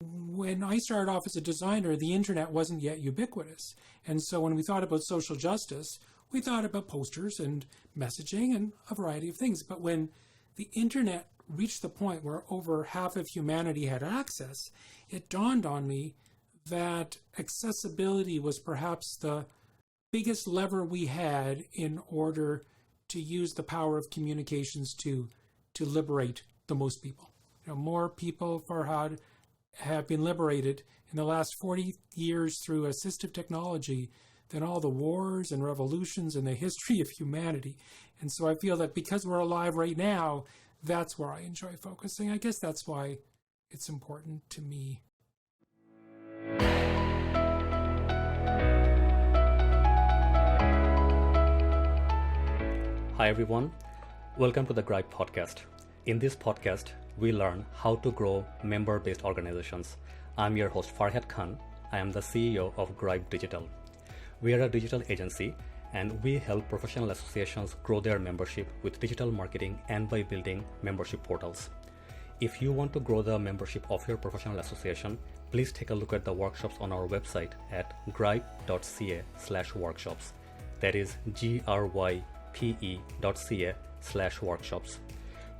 when I started off as a designer, the internet wasn't yet ubiquitous. And so when we thought about social justice, we thought about posters and messaging and a variety of things. But when the internet reached the point where over half of humanity had access, it dawned on me that accessibility was perhaps the biggest lever we had in order to use the power of communications to liberate the most people. More people, FARHAD, have been liberated in the last 40 years through assistive technology than all the wars and revolutions in the history of humanity. And so I feel that because we're alive right now, that's where I enjoy focusing. I guess that's why it's important to me. Hi everyone, welcome to the Grype podcast. In this podcast, we learn how to grow member-based organizations. I'm your host FARHAD Khan. I am the CEO of Grype Digital. We are a digital agency and we help professional associations grow their membership with digital marketing and by building membership portals. If you want to grow the membership of your professional association, please take a look at the workshops on our website at grype.ca/workshops. That is grype.ca/workshops.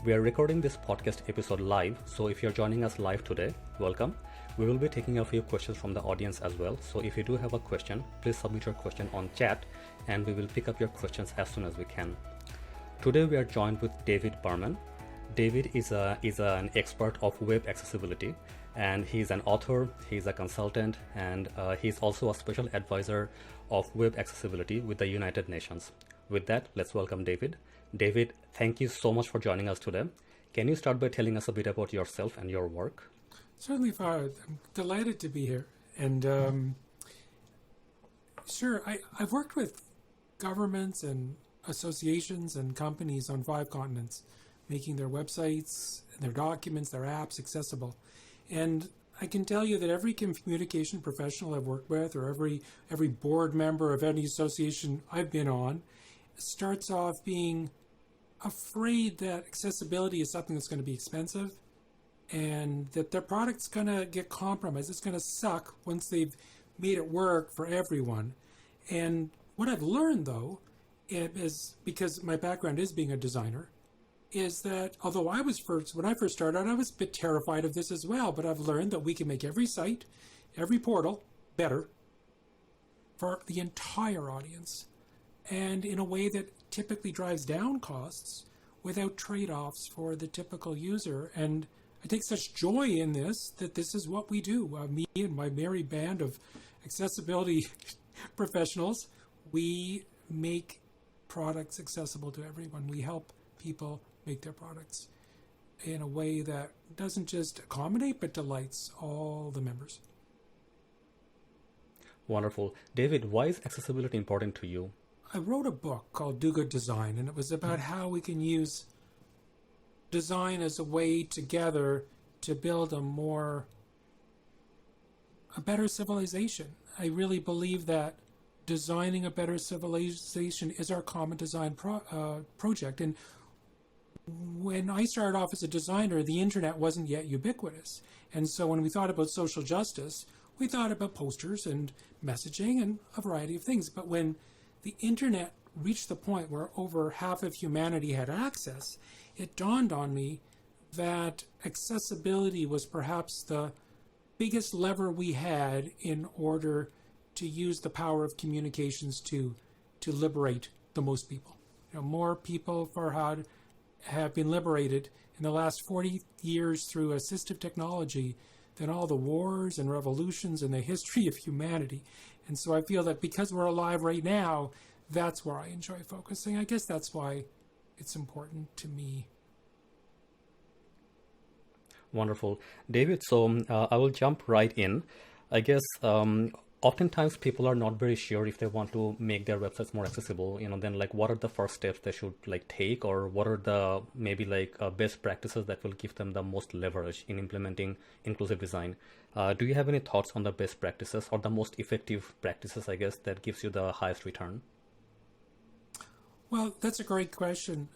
We are recording this podcast episode live, so if you're joining us live today, welcome. We will be taking a few questions from the audience as well, so if you do have a question, please submit your question on chat and we will pick up your questions as soon as we can. Today we are joined with David Berman. David is an expert of web accessibility, and he's an author, he's a consultant, and he's also a special advisor of web accessibility with the United Nations. With that, let's welcome David. David, thank you so much for joining us today. Can you start by telling us a bit about yourself and your work? Certainly, Farhad. I'm delighted to be here. And sure, I've worked with governments and associations and companies on 5 continents, making their websites, their documents, their apps accessible. And I can tell you that every communication professional I've worked with, or every board member of any association I've been on, starts off being afraid that accessibility is something that's going to be expensive and that their product's going to get compromised. It's going to suck once they've made it work for everyone. And what I've learned, though, is, because my background is being a designer, is that although when I first started out, I was a bit terrified of this as well, but I've learned that we can make every site, every portal better for the entire audience, and in a way that typically drives down costs without trade-offs for the typical user. And I take such joy in this that this is what we do. Me and my merry band of accessibility professionals, we make products accessible to everyone. We help people make their products in a way that doesn't just accommodate but delights all the members. Wonderful. David, why is accessibility important to you? I wrote a book called Do Good Design, and it was about how we can use design as a way together to build a better civilization. I really believe that designing a better civilization is our common design project. And when I started off as a designer, the internet wasn't yet ubiquitous. And so when we thought about social justice, we thought about posters and messaging and a variety of things. But when the internet reached the point where over half of humanity had access, it dawned on me that accessibility was perhaps the biggest lever we had in order to use the power of communications to liberate the most people. More people, FARHAD, have been liberated in the last 40 years through assistive technology than all the wars and revolutions in the history of humanity. And so I feel that because we're alive right now, that's where I enjoy focusing. I guess that's why it's important to me. Wonderful. David, so I will jump right in. I guess oftentimes people are not very sure if they want to make their websites more accessible, then what are the first steps they should take, or what are the maybe best practices that will give them the most leverage in implementing inclusive design. Do you have any thoughts on the best practices or the most effective practices, I guess, that gives you the highest return? Well, that's a great question.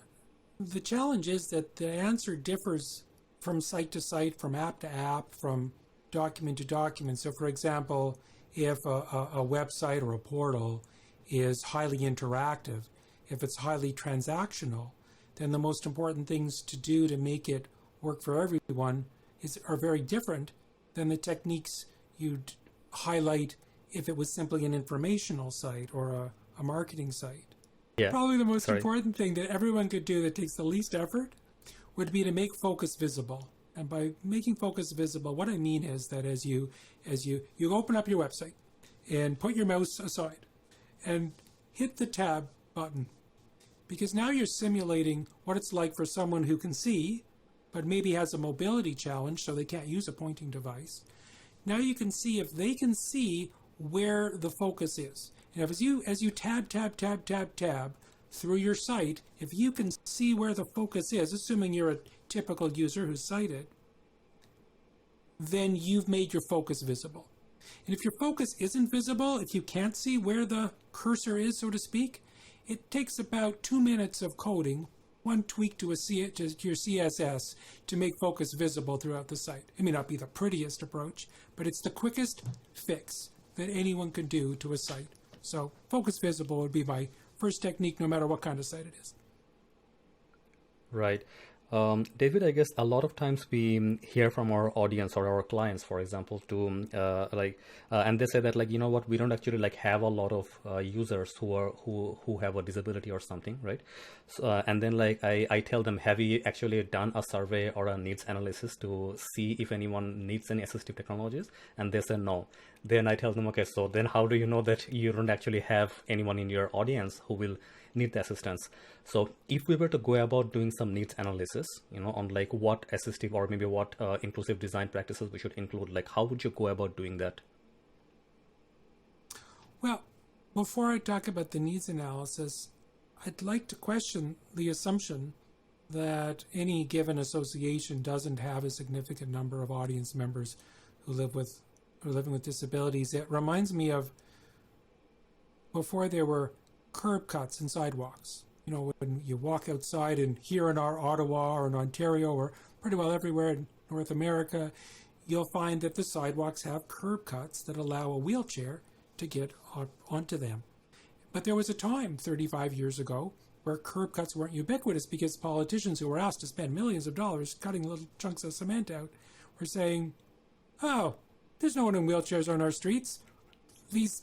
The challenge is that the answer differs from site to site, from app to app, from document to document. So, for example, if a website or a portal is highly interactive, if it's highly transactional, then the most important things to do to make it work for everyone are very different than the techniques you'd highlight if it was simply an informational site or a marketing site. Yeah. Probably the most important thing that everyone could do that takes the least effort would be to make focus visible. And by making focus visible, what I mean is that as you open up your website and put your mouse aside and hit the tab button, because now you're simulating what it's like for someone who can see, but maybe has a mobility challenge, so they can't use a pointing device. Now you can see if they can see where the focus is. And as you tab through your site, if you can see where the focus is, assuming you're a typical user who's sighted, then you've made your focus visible. And if your focus isn't visible, if you can't see where the cursor is, so to speak, it takes about 2 minutes of coding, one tweak to your CSS to make focus visible throughout the site. It may not be the prettiest approach, but it's the quickest fix that anyone could do to a site. So focus visible would be my first technique, no matter what kind of site it is. Right. David, I guess a lot of times we hear from our audience or our clients, for example, and they say that, like, you know what, we don't actually like have a lot of users who have a disability or something, right? So, and then like I tell them, have you actually done a survey or a needs analysis to see if anyone needs any assistive technologies? And they say no. Then I tell them, okay, so then how do you know that you don't actually have anyone in your audience who will need the assistance? So if we were to go about doing some needs analysis, on like what assistive or maybe what inclusive design practices we should include, like how would you go about doing that? Well, before I talk about the needs analysis, I'd like to question the assumption that any given association doesn't have a significant number of audience members who living with disabilities. It reminds me of before there were curb cuts and sidewalks. When you walk outside, and here in our Ottawa or in Ontario or pretty well everywhere in North America, you'll find that the sidewalks have curb cuts that allow a wheelchair to get onto them. But there was a time 35 years ago where curb cuts weren't ubiquitous because politicians who were asked to spend millions of dollars cutting little chunks of cement out were saying, oh, there's no one in wheelchairs on our streets. These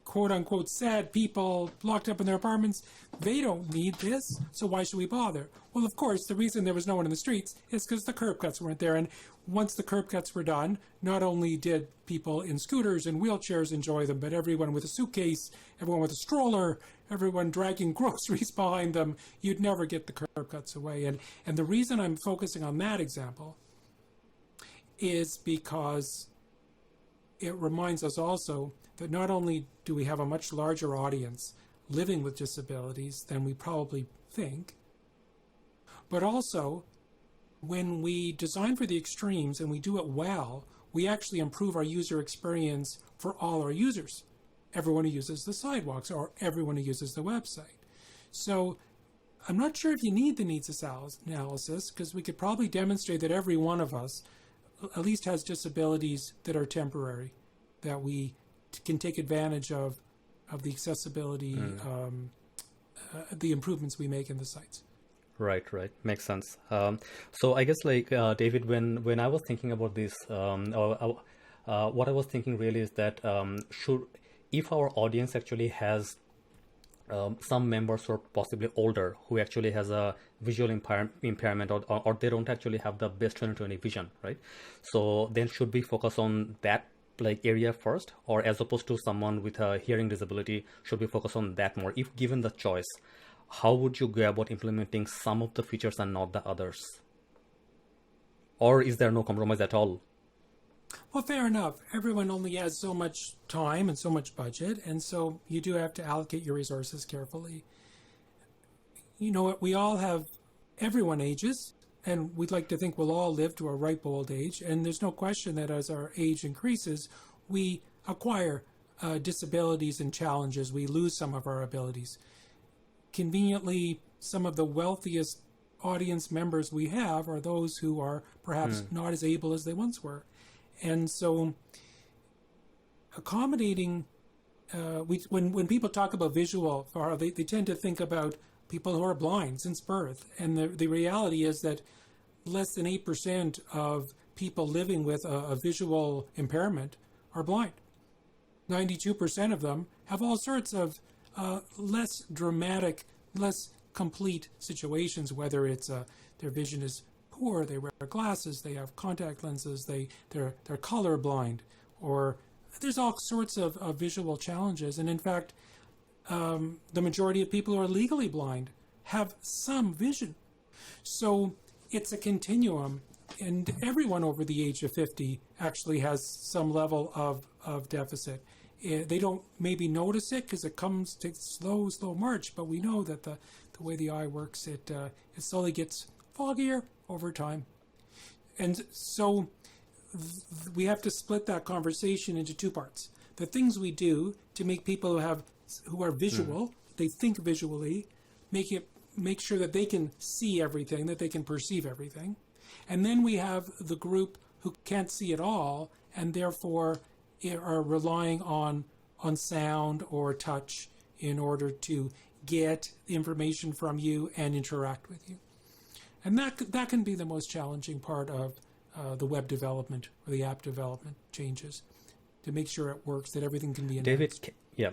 quote-unquote sad people locked up in their apartments, they don't need this, so why should we bother? Well, of course, the reason there was no one in the streets is because the curb cuts weren't there. And once the curb cuts were done, not only did people in scooters and wheelchairs enjoy them, but everyone with a suitcase, everyone with a stroller, everyone dragging groceries behind them, you'd never get the curb cuts away. And the reason I'm focusing on that example is because it reminds us also that not only do we have a much larger audience living with disabilities than we probably think, but also when we design for the extremes and we do it well, we actually improve our user experience for all our users, everyone who uses the sidewalks or everyone who uses the website. So I'm not sure if you need the needs analysis, because we could probably demonstrate that every one of us at least has disabilities that are temporary, that we can take advantage of the accessibility, the improvements we make in the sites. Right. Makes sense. So I guess like David, when I was thinking about this, what I was thinking really is that if our audience actually has some members who are possibly older, who actually has a visual impairment or they don't actually have the best 20/20 vision, right? So then should we focus on that like area first, or as opposed to someone with a hearing disability, should we focus on that more? If given the choice, how would you go about implementing some of the features and not the others? Or is there no compromise at all? Well, fair enough. Everyone only has so much time and so much budget, and so you do have to allocate your resources carefully. Everyone ages, and we'd like to think we'll all live to a ripe old age, and there's no question that as our age increases, we acquire disabilities and challenges. We lose some of our abilities. Conveniently, some of the wealthiest audience members we have are those who are perhaps not as able as they once were. And so accommodating, when people talk about visual, they tend to think about people who are blind since birth. And the reality is that less than 8% of people living with a visual impairment are blind. 92% of them have all sorts of less dramatic, less complete situations, whether it's their vision is poor, they wear glasses, they have contact lenses, they're colorblind, or there's all sorts of visual challenges. And in fact, the majority of people who are legally blind have some vision. So it's a continuum, and everyone over the age of 50 actually has some level of deficit. They don't maybe notice it because it takes slow march, but we know that the way the eye works, it slowly gets foggier over time. And so we have to split that conversation into two parts. The things we do to make people who are visual, they think visually, make sure that they can see everything, that they can perceive everything. And then we have the group who can't see at all and therefore are relying on sound or touch in order to get information from you and interact with you. And that can be the most challenging part of the web development or the app development changes, to make sure it works, that everything can be announced. David, yeah.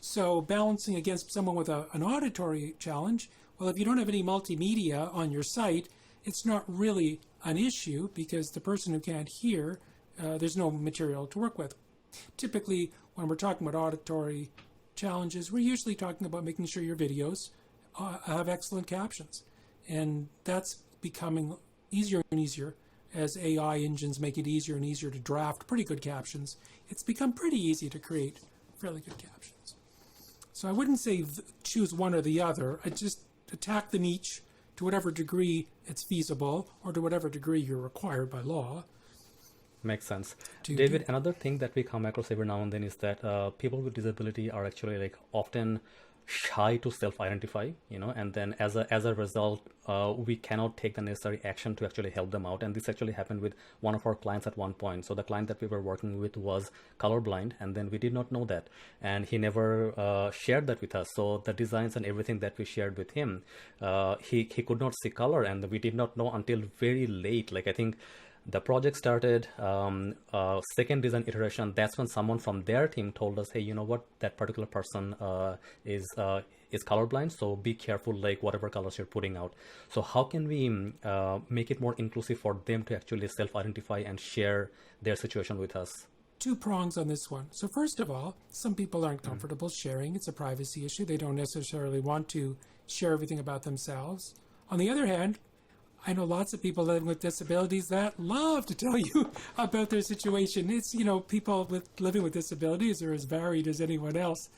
So balancing against someone with an auditory challenge, well, if you don't have any multimedia on your site, it's not really an issue because the person who can't hear, there's no material to work with. Typically, when we're talking about auditory challenges, we're usually talking about making sure your videos have excellent captions. And that's becoming easier and easier as AI engines make it easier and easier to draft pretty good captions. It's become pretty easy to create fairly good captions. So I wouldn't say choose one or the other. I just attack them each to whatever degree it's feasible or to whatever degree you're required by law. Makes sense. David, another thing that we come across every now and then is that people with disability are actually often shy to self-identify, and then as a result, we cannot take the necessary action to actually help them out. And this actually happened with one of our clients at one point. So the client that we were working with was colorblind, and then we did not know that, and he never shared that with us. So the designs and everything that we shared with him, he could not see color, and we did not know until very late. I think the project started, second design iteration, that's when someone from their team told us, hey, you know what, that particular person is colorblind, so be careful, whatever colors you're putting out. So how can we make it more inclusive for them to actually self-identify and share their situation with us? Two prongs on this one. So first of all, some people aren't comfortable sharing. It's a privacy issue. They don't necessarily want to share everything about themselves. On the other hand, I know lots of people living with disabilities that love to tell you about their situation. It's, people living with disabilities are as varied as anyone else.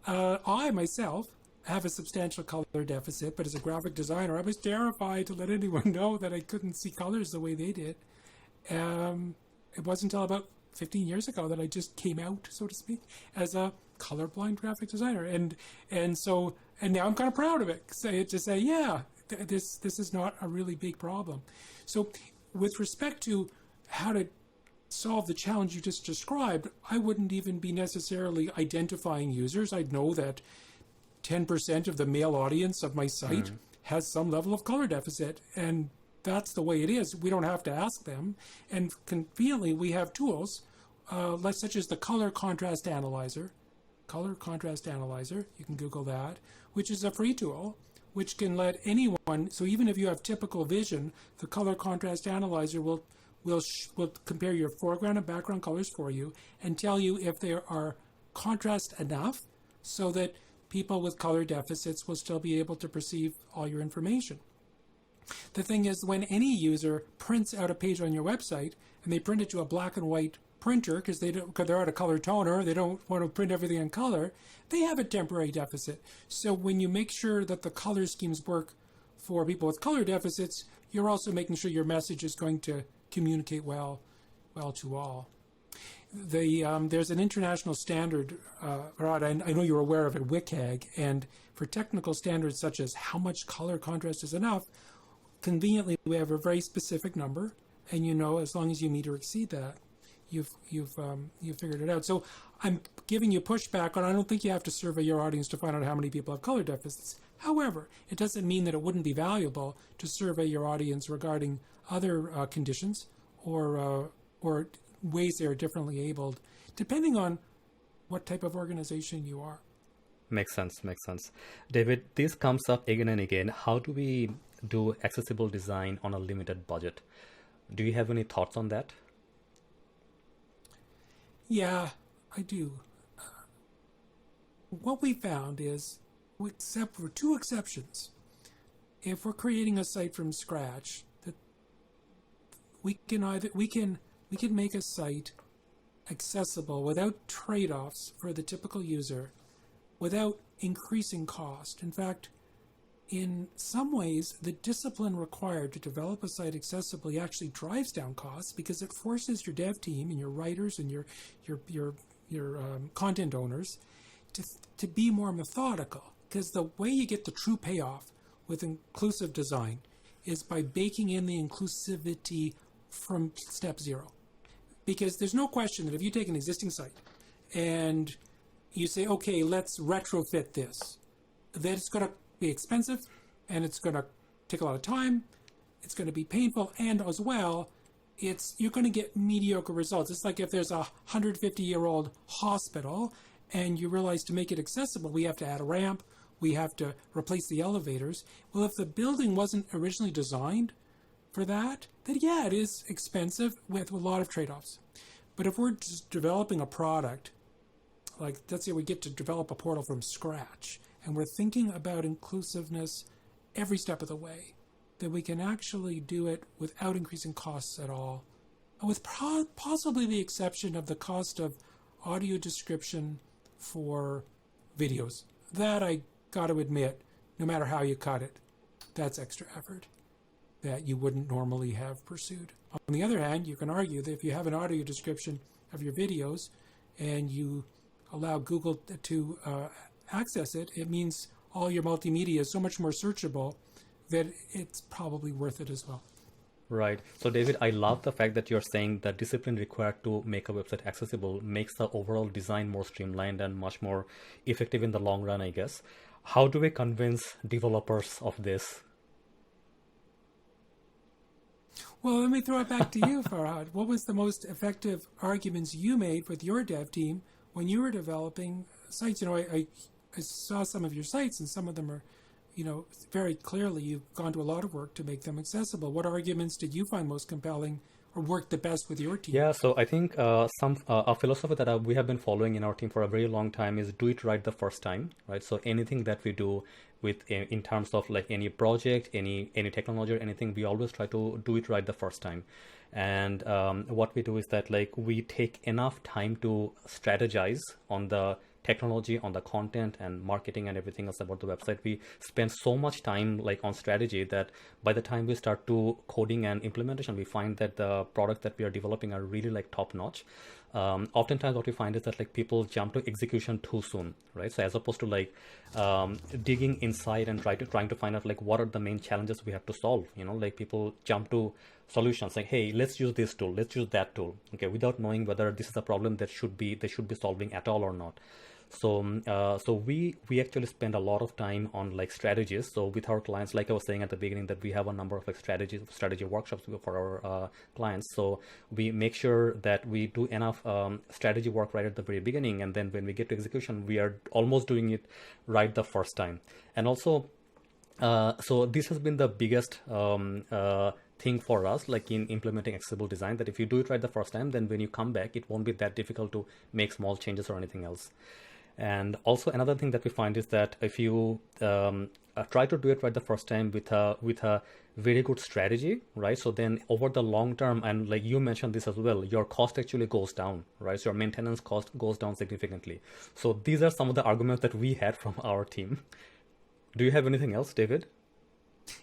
I, myself, have a substantial color deficit, but as a graphic designer, I was terrified to let anyone know that I couldn't see colors the way they did. It wasn't until about 15 years ago that I just came out, so to speak, as a colorblind graphic designer. And now I'm kind of proud of it, to say, yeah, this is not a really big problem. So with respect to how to solve the challenge you just described, I wouldn't even be necessarily identifying users. I'd know that 10% of the male audience of my site has some level of color deficit, and that's the way it is. We don't have to ask them. And conveniently, we have tools such as the Color Contrast Analyzer. Color Contrast Analyzer, you can Google that, which is a free tool, which can let anyone, so even if you have typical vision, the Color Contrast Analyzer will compare your foreground and background colors for you and tell you if there are contrast enough so that people with color deficits will still be able to perceive all your information. The thing is, when any user prints out a page on your website and they print it to a black and white printer because they're out of color toner, they don't want to print everything in color, they have a temporary deficit. So when you make sure that the color schemes work for people with color deficits, you're also making sure your message is going to communicate well to all. There's an international standard, Rod, I know you're aware of it, WCAG, and for technical standards such as how much color contrast is enough, conveniently we have a very specific number, and you know as long as you meet or exceed that, you've figured it out. So I'm giving you pushback on, I don't think you have to survey your audience to find out how many people have color deficits. However, it doesn't mean that it wouldn't be valuable to survey your audience regarding other conditions or ways they are differently abled, depending on what type of organization you are. Makes sense. David, this comes up again and again. How do we do accessible design on a limited budget? Do you have any thoughts on that? Yeah, I do. What we found is, except for two exceptions, if we're creating a site from scratch, that we can make a site accessible without trade-offs for the typical user, without increasing cost. In fact, in some ways, the discipline required to develop a site accessibly actually drives down costs, because it forces your dev team and your writers and your content owners to be more methodical. Because the way you get the true payoff with inclusive design is by baking in the inclusivity from step zero. Because there's no question that if you take an existing site and you say, okay, let's retrofit this, that it's going to be expensive and it's going to take a lot of time, it's going to be painful, and as well, you're going to get mediocre results. It's like if there's a 150-year-old hospital and you realize to make it accessible, we have to add a ramp, we have to replace the elevators. Well, if the building wasn't originally designed for that, then yeah, it is expensive with a lot of trade-offs. But if we're just developing a product, like let's say we get to develop a portal from scratch, and we're thinking about inclusiveness every step of the way, then we can actually do it without increasing costs at all, with possibly the exception of the cost of audio description for videos. That I got to admit, no matter how you cut it, that's extra effort that you wouldn't normally have pursued. On the other hand, you can argue that if you have an audio description of your videos and you allow Google to access it, it means all your multimedia is so much more searchable that it's probably worth it as well. Right. So David, I love the fact that you're saying that discipline required to make a website accessible makes the overall design more streamlined and much more effective in the long run, I guess. How do we convince developers of this? Well, let me throw it back to you, Farhad. What was the most effective arguments you made with your dev team when you were developing sites? You know, I saw some of your sites, and some of them are, you know, very clearly you've gone to a lot of work to make them accessible. What arguments did you find most compelling or worked the best with your team? Yeah, so I think a philosophy that we have been following in our team for a very long time is do it right the first time, right? So anything that we do in terms of like any project, any technology or anything, we always try to do it right the first time. And what we do is that like we take enough time to strategize on the technology, on the content and marketing and everything else about the website. We spend so much time like on strategy that by the time we start to coding and implementation, we find that the products that we are developing are really like top notch. Oftentimes what we find is that like people jump to execution too soon, right? So as opposed to like digging inside and trying to find out like what are the main challenges we have to solve, you know, like people jump to solutions like, hey, let's use this tool, let's use that tool, okay, without knowing whether this is a problem that they should be solving at all or not. So we actually spend a lot of time on like strategies. So with our clients, like I was saying at the beginning, that we have a number of like strategy workshops for our clients. So we make sure that we do enough strategy work right at the very beginning, and then when we get to execution, we are almost doing it right the first time. And also, so this has been the biggest thing for us, like in implementing accessible design, that if you do it right the first time, then when you come back, it won't be that difficult to make small changes or anything else. And also another thing that we find is that if you try to do it right the first time with a very good strategy, right? So then over the long term, and like you mentioned this as well, your cost actually goes down, right? So your maintenance cost goes down significantly. So these are some of the arguments that we had from our team. Do you have anything else, David?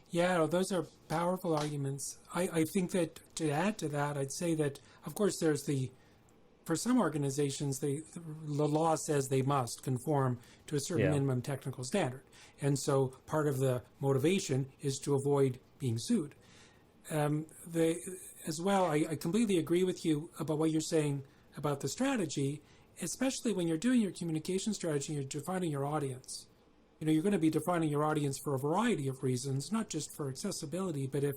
Yeah, those are powerful arguments. I think that to add to that, I'd say that, of course, for some organizations, the law says they must conform to a certain minimum technical standard. And so part of the motivation is to avoid being sued. as well, I completely agree with you about what you're saying about the strategy, especially when you're doing your communication strategy, you're defining your audience. You're going to be defining your audience for a variety of reasons, not just for accessibility, but if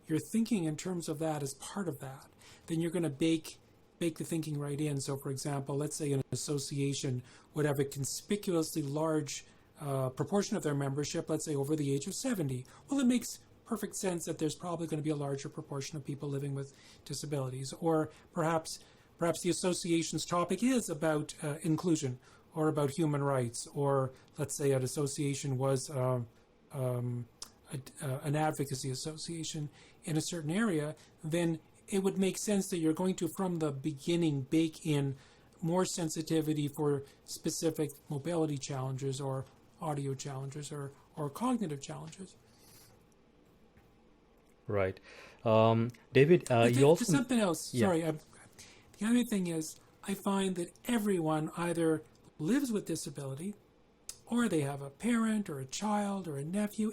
you're thinking in terms of that as part of that, then you're going to bake the thinking right in. So, for example, let's say an association would have a conspicuously large proportion of their membership, let's say over the age of 70. Well, it makes perfect sense that there's probably going to be a larger proportion of people living with disabilities. Or perhaps the association's topic is about inclusion or about human rights, or let's say an association was an advocacy association in a certain area, then it would make sense that you're going to, from the beginning, bake in more sensitivity for specific mobility challenges or audio challenges or cognitive challenges. Right. David, you also... Something else. Yeah. Sorry. The other thing is, I find that everyone either lives with disability or they have a parent or a child or a nephew.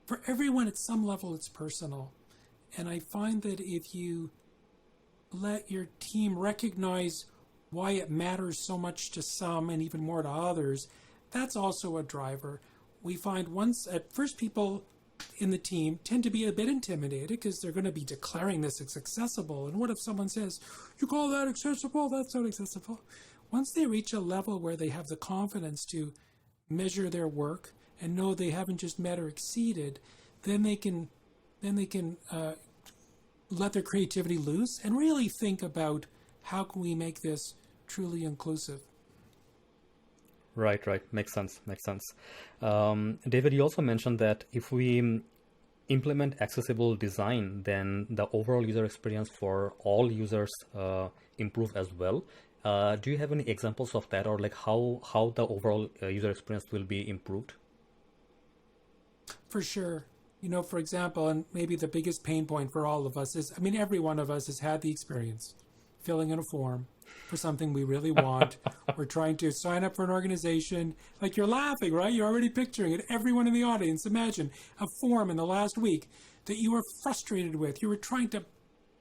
For everyone at some level, it's personal. And I find that if you let your team recognize why it matters so much to some and even more to others, that's also a driver. We find at first people in the team tend to be a bit intimidated because they're going to be declaring this as accessible. And what if someone says, you call that accessible? That's not accessible. Once they reach a level where they have the confidence to measure their work and know they haven't just met or exceeded, then they can let their creativity loose and really think about how can we make this truly inclusive. Right. Makes sense. David, you also mentioned that if we implement accessible design, then the overall user experience for all users improve as well. Do you have any examples of that, or like how the overall user experience will be improved? For sure. For example, and maybe the biggest pain point for all of us is, every one of us has had the experience filling in a form for something we really want. We're trying to sign up for an organization. Like, you're laughing, right? You're already picturing it. Everyone in the audience, imagine a form in the last week that you were frustrated with. You were trying to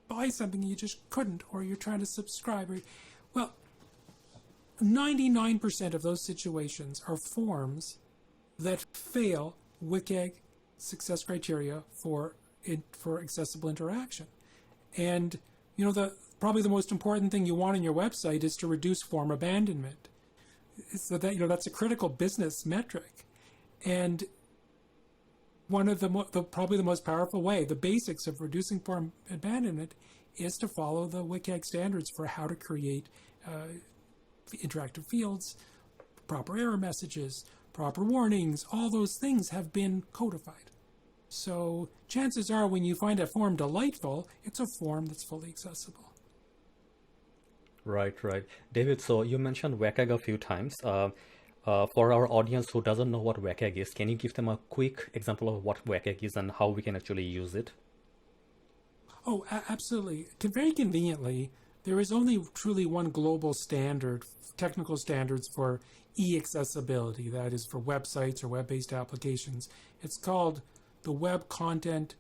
buy something and you just couldn't, or you're trying to subscribe. Well, 99% of those situations are forms that fail WCAG success criteria for accessible interaction. And probably the most important thing you want in your website is to reduce form abandonment. So that that's a critical business metric. And one of probably the most powerful way, the basics of reducing form abandonment, is to follow the WCAG standards for how to create interactive fields, proper error messages, proper warnings. All those things have been codified. So chances are when you find a form delightful, it's a form that's fully accessible. Right. David, so you mentioned WCAG a few times. For our audience who doesn't know what WCAG is, can you give them a quick example of what WCAG is and how we can actually use it? Oh, absolutely. Very conveniently, there is only truly one global standard, technical standards for e-accessibility, that is for websites or web-based applications. It's called the Web Content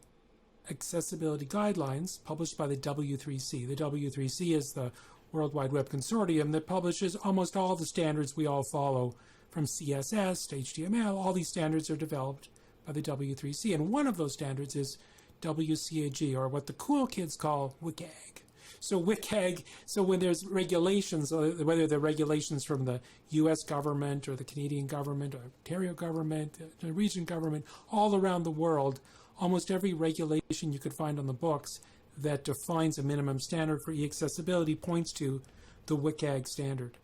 Accessibility Guidelines, published by the W3C. The W3C is the World Wide Web Consortium that publishes almost all the standards we all follow, from CSS to HTML. All these standards are developed by the W3C, and one of those standards is WCAG, or what the cool kids call WCAG. So WCAG, so when there's regulations, whether they're regulations from the US government or the Canadian government or Ontario government, the Norwegian government, all around the world, almost every regulation you could find on the books that defines a minimum standard for e-accessibility points to the WCAG standard.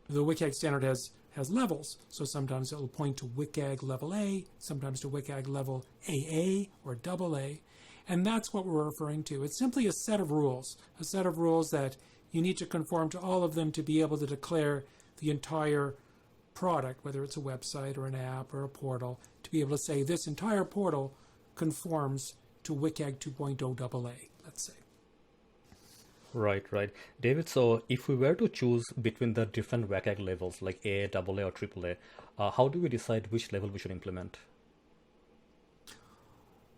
The WCAG standard has levels, so sometimes it will point to WCAG level A, sometimes to WCAG level AA or AA. And that's what we're referring to. It's simply a set of rules that you need to conform to all of them to be able to declare the entire product, whether it's a website or an app or a portal, to be able to say this entire portal conforms to WCAG 2.0 AA, let's say. Right. David, so if we were to choose between the different WCAG levels, like A, AA, or AAA, how do we decide which level we should implement?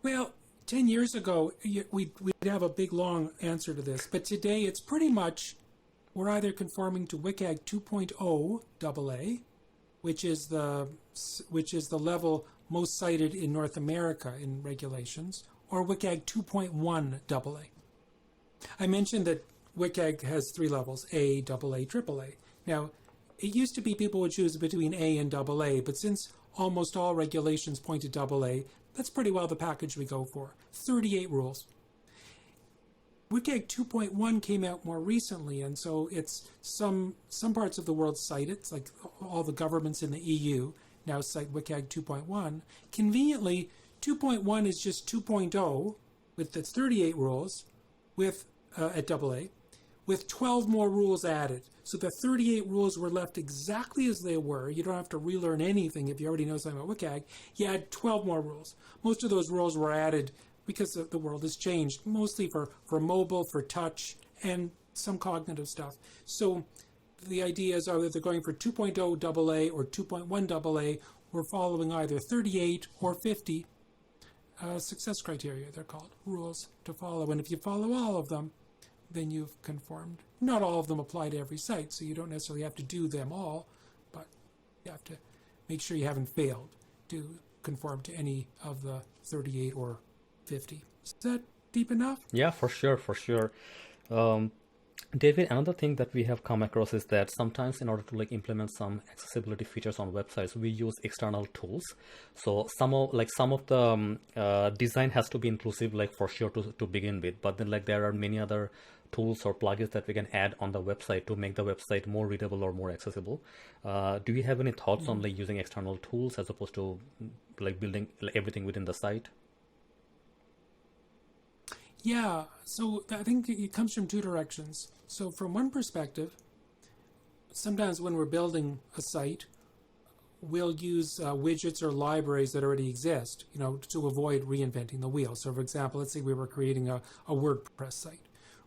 Well, 10 years ago, we'd have a big, long answer to this. But today, it's pretty much, we're either conforming to WCAG 2.0 AA, which is the level most cited in North America in regulations, or WCAG 2.1 AA. I mentioned that WCAG has 3 levels, A, AA, AAA. Now, it used to be people would choose between A and AA, but since almost all regulations point to AA, that's pretty well the package we go for. 38 rules. WCAG 2.1 came out more recently, and so it's some parts of the world cite it. It's like all the governments in the EU now cite WCAG 2.1. Conveniently, 2.1 is just 2.0 with its 38 rules with at AA, with 12 more rules added. So the 38 rules were left exactly as they were. You don't have to relearn anything if you already know something about WCAG. You add 12 more rules. Most of those rules were added because the world has changed, mostly for mobile, for touch, and some cognitive stuff. So the idea is either they're going for 2.0 AA or 2.1 AA. We're following either 38 or 50 success criteria, they're called, rules to follow. And if you follow all of them, then you've conformed. Not all of them apply to every site, so you don't necessarily have to do them all, but you have to make sure you haven't failed to conform to any of the 38 or 50. Is that deep enough? Yeah, for sure. David, another thing that we have come across is that sometimes in order to implement some accessibility features on websites, we use external tools. So some of the design has to be inclusive, for sure to begin with. But then there are many other tools or plugins that we can add on the website to make the website more readable or more accessible. Do you have any thoughts on using external tools as opposed to building everything within the site? Yeah, so I think it comes from 2 directions. So from one perspective, sometimes when we're building a site, we'll use widgets or libraries that already exist, to avoid reinventing the wheel. So for example, let's say we were creating a WordPress site.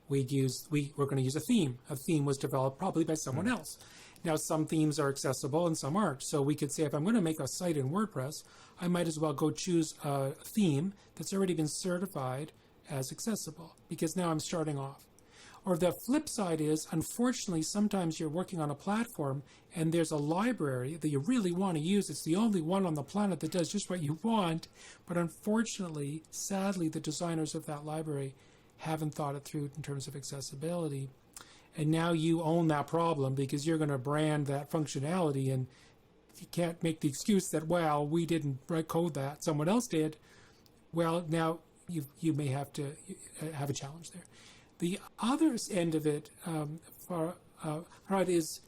We're going to use a theme. A theme was developed probably by someone else. Now, some themes are accessible and some aren't. So we could say, if I'm going to make a site in WordPress, I might as well go choose a theme that's already been certified as accessible, because now I'm starting off. Or the flip side is, unfortunately, sometimes you're working on a platform and there's a library that you really want to use. It's the only one on the planet that does just what you want. But unfortunately, sadly, the designers of that library haven't thought it through in terms of accessibility. And now you own that problem because you're going to brand that functionality. And you can't make the excuse that, well, we didn't write code that, someone else did. Well, now you may have to have a challenge there. The other end of it, FARHAD is,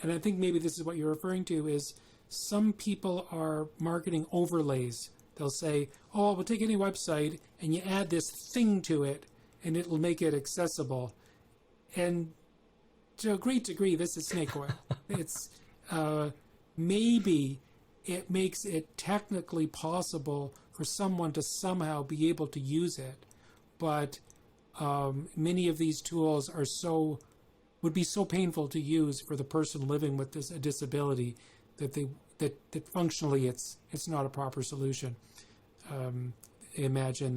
and I think maybe this is what you're referring to, is some people are marketing overlays. They'll say, oh, we'll take any website and you add this thing to it and it will make it accessible. And to a great degree, this is snake oil. It's maybe it makes it technically possible for someone to somehow be able to use it, but many of these tools would be so painful to use for the person living with a disability that functionally it's not a proper solution. Imagine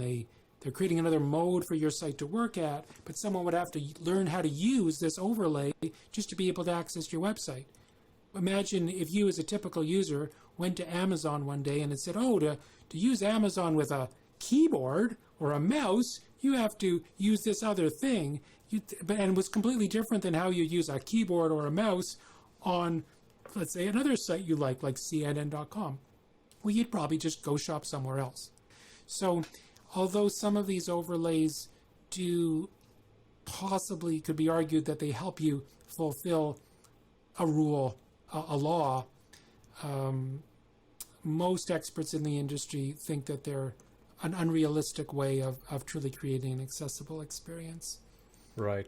they're creating another mode for your site to work at, but someone would have to learn how to use this overlay just to be able to access your website. Imagine if you, as a typical user, went to Amazon one day and it said, oh, to use Amazon with a keyboard or a mouse, you have to use this other thing. And it was completely different than how you use a keyboard or a mouse on, let's say, another site you like CNN.com. Well, you'd probably just go shop somewhere else. So although some of these overlays do possibly, could be argued that they help you fulfill a rule, a law, most experts in the industry think that they're an unrealistic way of truly creating an accessible experience. Right.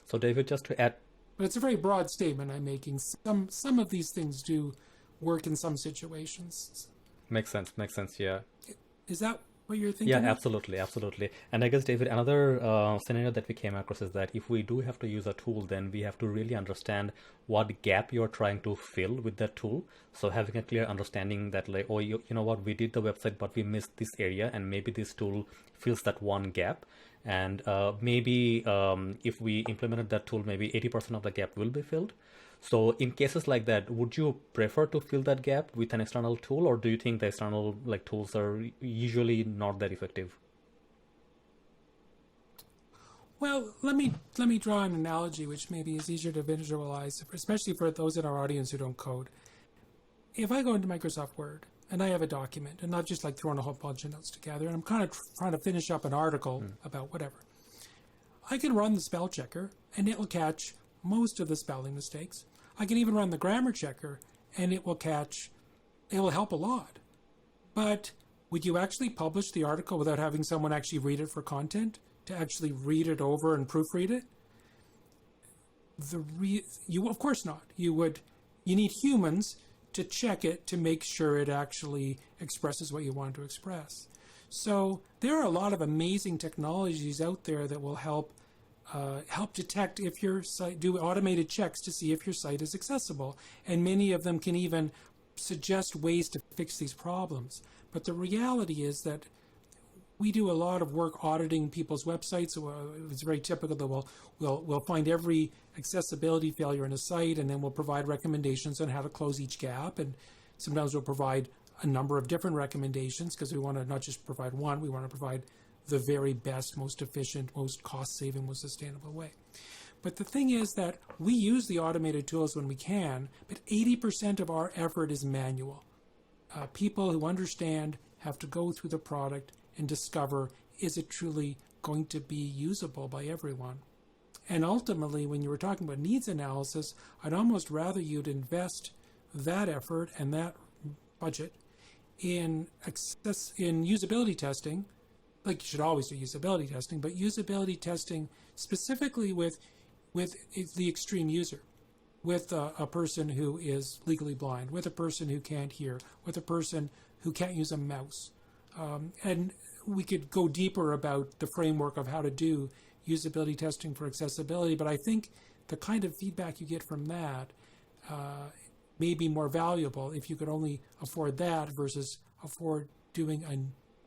So David, just to add... But it's a very broad statement I'm making. Some of these things do work in some situations. Makes sense, yeah. Is that what you're thinking Yeah, of? absolutely. And I guess, David, another scenario that we came across is that if we do have to use a tool, then we have to really understand what gap you're trying to fill with that tool. So having a clear understanding that, like, oh, you know what, we did the website, but we missed this area, and maybe this tool fills that one gap. And maybe if we implemented that tool, maybe 80% of the gap will be filled. So in cases like that, would you prefer to fill that gap with an external tool, or do you think the external tools are usually not that effective? Well, let me draw an analogy which maybe is easier to visualize, especially for those in our audience who don't code. If I go into Microsoft Word and I have a document, and I've just throwing a whole bunch of notes together, and I'm kind of trying to finish up an article about whatever, I can run the spell checker, and it will catch most of the spelling mistakes. I can even run the grammar checker, and it will help a lot. But would you actually publish the article without having someone actually read it for content, to actually read it over and proofread it? Of course not. You need humans to check it to make sure it actually expresses what you want to express. So there are a lot of amazing technologies out there that will help detect if your site, do automated checks to see if your site is accessible. And many of them can even suggest ways to fix these problems. But the reality is that we do a lot of work auditing people's websites. It's very typical that we'll find every accessibility failure in a site, and then we'll provide recommendations on how to close each gap. And sometimes we'll provide a number of different recommendations because we want to not just provide one, we want to provide the very best, most efficient, most cost-saving, most sustainable way. But the thing is that we use the automated tools when we can, but 80% of our effort is manual. People who understand have to go through the product and discover, is it truly going to be usable by everyone? And ultimately, when you were talking about needs analysis, I'd almost rather you'd invest that effort and that budget in usability testing. Like, you should always do usability testing, but usability testing specifically with the extreme user, with a person who is legally blind, with a person who can't hear, with a person who can't use a mouse. And we could go deeper about the framework of how to do usability testing for accessibility, but I think the kind of feedback you get from that may be more valuable if you could only afford that versus afford doing a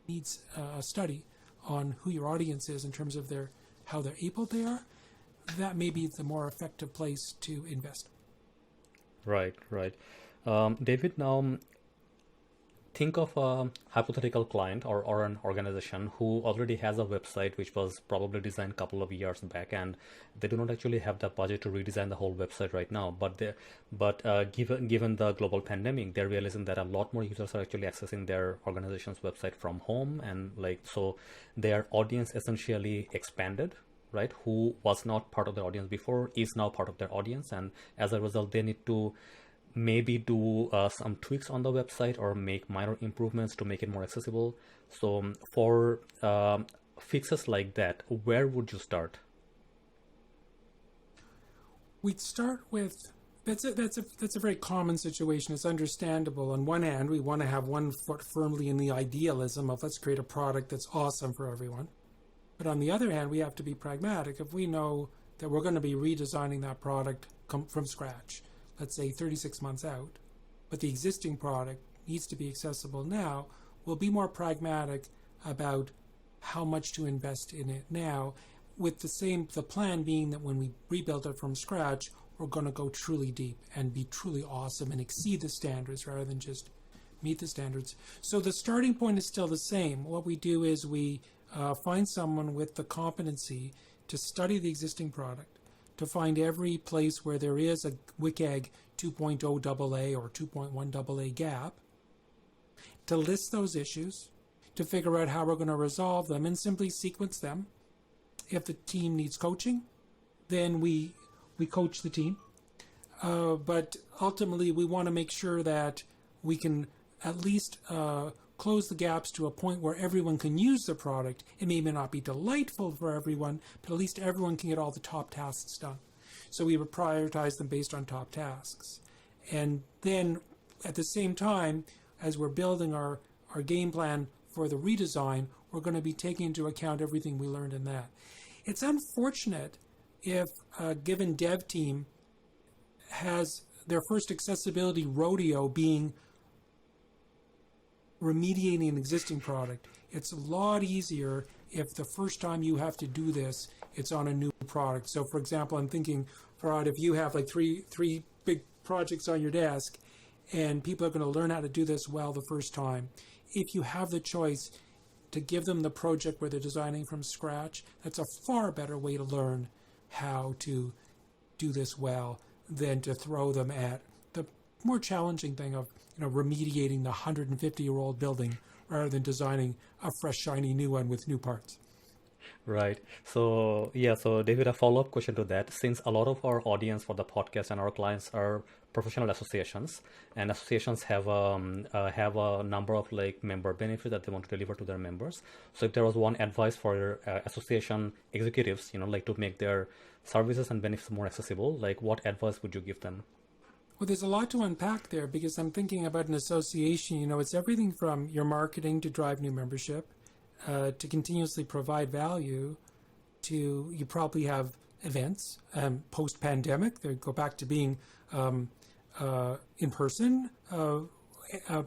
needs study on who your audience is in terms of how they're able they are. That may be the more effective place to invest. Right. David, now think of a hypothetical client or an organization who already has a website which was probably designed a couple of years back, and they do not actually have the budget to redesign the whole website right now. But given the global pandemic, they're realizing that a lot more users are actually accessing their organization's website from home, and so their audience essentially expanded. Right, who was not part of the audience before is now part of their audience, and as a result, they need to maybe do some tweaks on the website or make minor improvements to make it more accessible. So for fixes like that, where would you start? We'd start with that's a very common situation. It's understandable. On one hand, we want to have one foot firmly in the idealism of let's create a product that's awesome for everyone. But on the other hand, we have to be pragmatic. If we know that we're going to be redesigning that product from scratch, let's say 36 months out, but the existing product needs to be accessible now, we'll be more pragmatic about how much to invest in it now, with the plan being that when we rebuild it from scratch, we're going to go truly deep and be truly awesome and exceed the standards rather than just meet the standards. So the starting point is still the same. What we do is we find someone with the competency to study the existing product, to find every place where there is a WCAG 2.0 AA or 2.1 AA gap, to list those issues, to figure out how we're going to resolve them, and simply sequence them. If the team needs coaching, then we coach the team. But ultimately, we want to make sure that we can at least close the gaps to a point where everyone can use the product. It may not be delightful for everyone, but at least everyone can get all the top tasks done. So we would prioritize them based on top tasks. And then at the same time, as we're building our game plan for the redesign, we're going to be taking into account everything we learned in that. It's unfortunate if a given dev team has their first accessibility rodeo being remediating an existing product. It's a lot easier if the first time you have to do this, it's on a new product. So for example, I'm thinking, Farhad, if you have like three big projects on your desk and people are going to learn how to do this well the first time, if you have the choice to give them the project where they're designing from scratch, that's a far better way to learn how to do this well than to throw them at the more challenging thing of remediating the 150-year-old building rather than designing a fresh, shiny new one with new parts. Right. So David, a follow-up question to that. Since a lot of our audience for the podcast and our clients are professional associations, and associations have a number of like member benefits that they want to deliver to their members. So if there was one advice for association executives, like to make their services and benefits more accessible, like what advice would you give them? Well, there's a lot to unpack there because I'm thinking about an association. It's everything from your marketing to drive new membership, to continuously provide value, to you probably have events post-pandemic. They go back to being in person.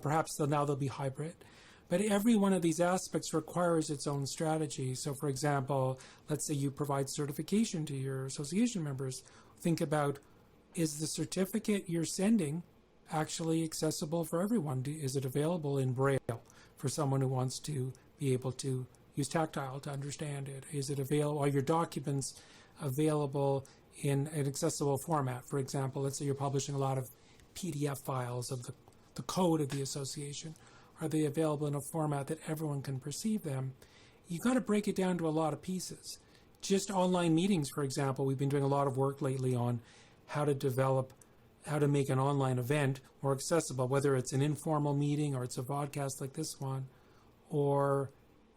Perhaps now they'll be hybrid. But every one of these aspects requires its own strategy. So, for example, let's say you provide certification to your association members. Think about, is the certificate you're sending actually accessible for everyone? Is it available in Braille for someone who wants to be able to use tactile to understand it? Is it available? Are your documents available in an accessible format? For example, let's say you're publishing a lot of PDF files of the code of the association. Are they available in a format that everyone can perceive them? You've got to break it down to a lot of pieces. Just online meetings, for example, we've been doing a lot of work lately on how to make an online event more accessible, whether it's an informal meeting or it's a podcast like this one, or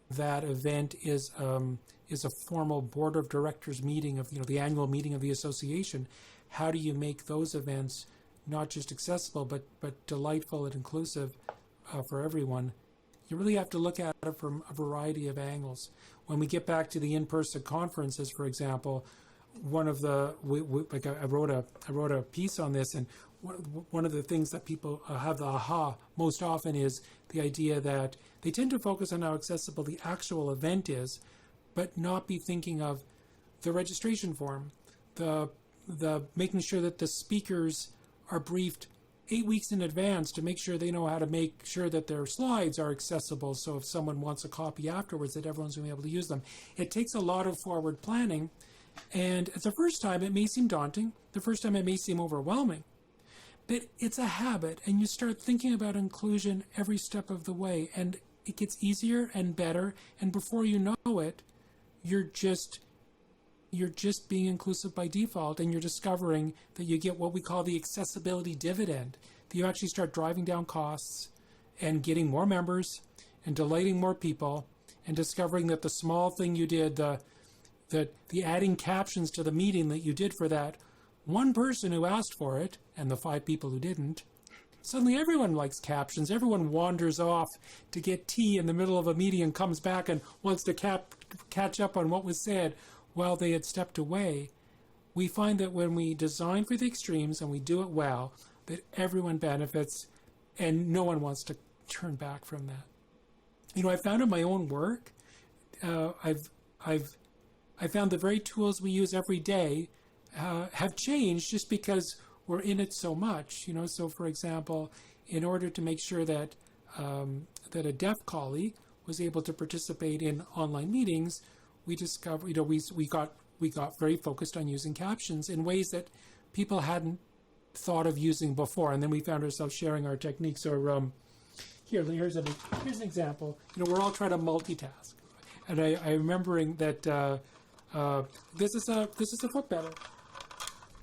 that event is a formal board of directors meeting of the annual meeting of the association. How do you make those events not just accessible but delightful and inclusive for everyone? You really have to look at it from a variety of angles. When we get back to the in-person conferences, for example, one of the I wrote a piece on this, and one of the things that people have the aha most often is the idea that they tend to focus on how accessible the actual event is, but not be thinking of the registration form, the making sure that the speakers are briefed 8 weeks in advance to make sure they know how to make sure that their slides are accessible. So if someone wants a copy afterwards, that everyone's going to be able to use them. It takes a lot of forward planning. And at the first time, it may seem daunting. The first time, it may seem overwhelming. But it's a habit, and you start thinking about inclusion every step of the way, and it gets easier and better. And before you know it, you're just being inclusive by default, and you're discovering that you get what we call the accessibility dividend. That you actually start driving down costs and getting more members and delighting more people, and discovering that the small thing you did, the adding captions to the meeting that you did for that one person who asked for it and the 5 people who didn't, suddenly everyone likes captions. Everyone wanders off to get tea in the middle of a meeting and comes back and wants to catch up on what was said while they had stepped away. We find that when we design for the extremes and we do it well, that everyone benefits and no one wants to turn back from that. I found in my own work, I found the very tools we use every day have changed just because we're in it so much. So for example, in order to make sure that that a deaf colleague was able to participate in online meetings, we discovered, we got very focused on using captions in ways that people hadn't thought of using before, and then we found ourselves sharing our techniques. Or here's an example. We're all trying to multitask, and I'm remembering that this is a foot pedal.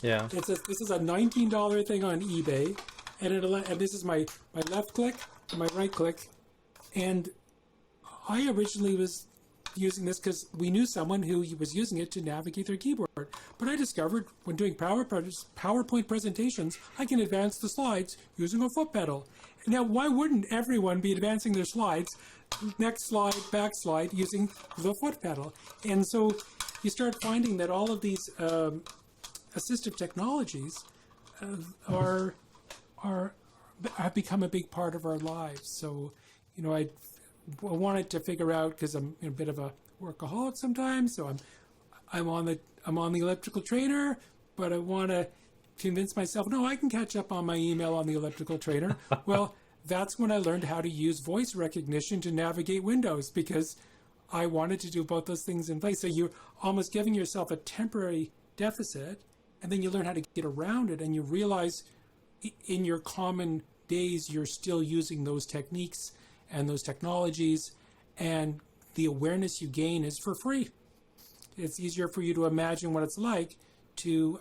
Yeah. This is a $19 thing on eBay, and this is my left click and my right click, and I originally was using this because we knew someone who was using it to navigate their keyboard. But I discovered when doing PowerPoint presentations, I can advance the slides using a foot pedal. Now, why wouldn't everyone be advancing their slides next slide, backslide, using the foot pedal. And so you start finding that all of these assistive technologies have become a big part of our lives. So, I wanted to figure out, because I'm a bit of a workaholic sometimes, so I'm on the elliptical trainer, but I want to convince myself, no, I can catch up on my email on the elliptical trainer. Well, that's when I learned how to use voice recognition to navigate Windows, because I wanted to do both those things in place. So you're almost giving yourself a temporary deficit, and then you learn how to get around it, and you realize in your common days you're still using those techniques and those technologies, and the awareness you gain is for free. It's easier for you to imagine what it's like to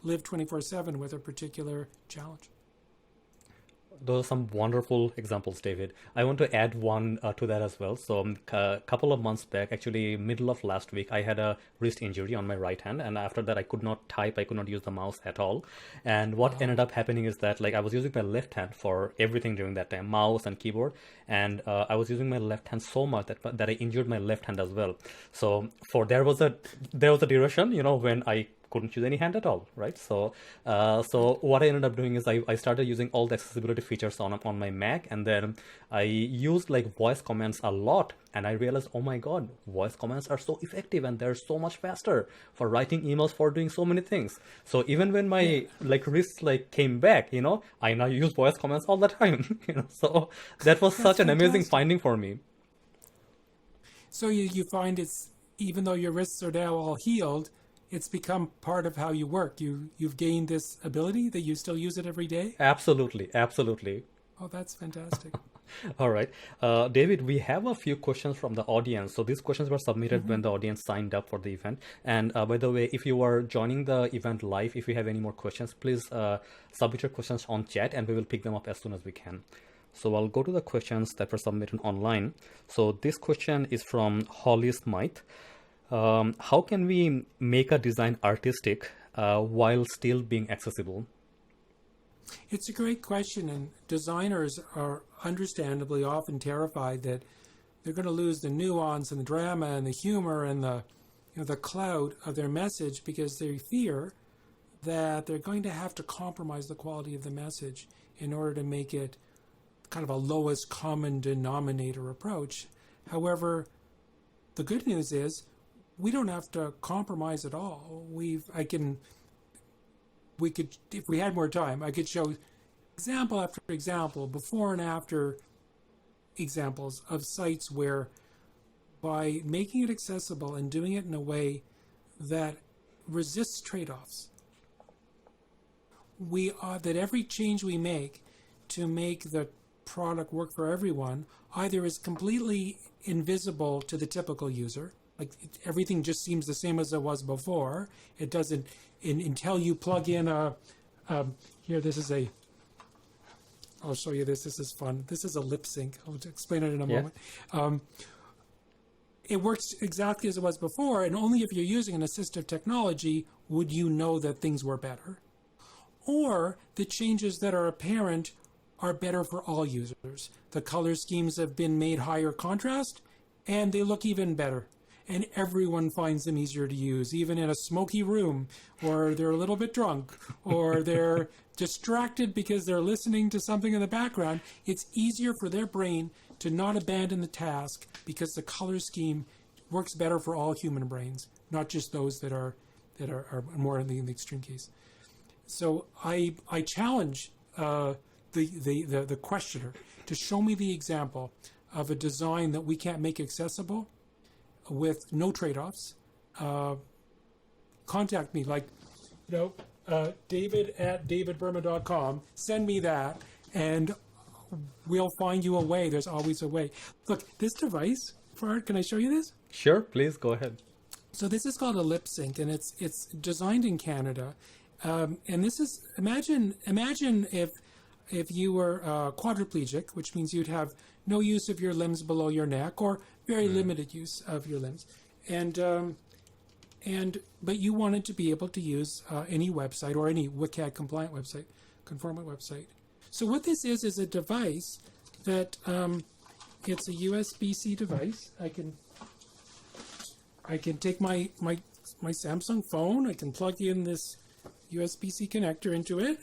live 24/7 with a particular challenge. Those are some wonderful examples, David. I want to add one to that as well. So a couple of months back, actually middle of last week, I had a wrist injury on my right hand. And after that, I could not type. I could not use the mouse at all. And what ended up happening is that I was using my left hand for everything during that time, mouse and keyboard. And I was using my left hand so much that I injured my left hand as well. So there was a duration, when I couldn't use any hand at all, right? So what I ended up doing is I started using all the accessibility features on my Mac, and then I used voice commands a lot, and I realized, oh my god, voice commands are so effective and they're so much faster for writing emails, for doing so many things. So even when my wrist came back, I now use voice commands all the time. So that was such an amazing finding for me. So you find it's, even though your wrists are now all healed, it's become part of how you work. You've gained this ability that you still use it every day? Absolutely. Oh, that's fantastic. All right. David, we have a few questions from the audience. So these questions were submitted when the audience signed up for the event. And by the way, if you are joining the event live, if you have any more questions, please submit your questions on chat and we will pick them up as soon as we can. So I'll go to the questions that were submitted online. So this question is from Holly Smythe. How can we make a design artistic while still being accessible? It's a great question, and designers are understandably often terrified that they're going to lose the nuance and the drama and the humor and the clout of their message, because they fear that they're going to have to compromise the quality of the message in order to make it kind of a lowest common denominator approach. However, the good news is we don't have to compromise at all. We could, if we had more time, I could show example after example, before and after examples of sites where, by making it accessible and doing it in a way that resists trade-offs, that every change we make to make the product work for everyone either is completely invisible to the typical user, everything just seems the same as it was before. It doesn't, until you plug in here, I'll show you this. This is fun. This is a lip sync. I'll explain it in a moment. It works exactly as it was before, and only if you're using an assistive technology would you know that things were better. Or the changes that are apparent are better for all users. The color schemes have been made higher contrast, and they look even better. And everyone finds them easier to use, even in a smoky room, or they're a little bit drunk, or they're distracted because they're listening to something in the background. It's easier for their brain to not abandon the task because the color scheme works better for all human brains, not just those that are more in the extreme case. So I challenge the questioner to show me the example of a design that we can't make accessible with no trade-offs. Contact me, David@davidberman.com. Send me that, and we'll find you a way. There's always a way. Look, this device, FARHAD, can I show you this? Sure, please go ahead. So this is called a lip sync, and it's designed in Canada. And this is, imagine if you were quadriplegic, which means you'd have no use of your limbs below your neck, or very limited use of your limbs, but you wanted to be able to use any website, or any WCAG compliant website, conformant website. So what this is a device that it's a USB-C device. I can take my Samsung phone, I can plug in this USB-C connector into it,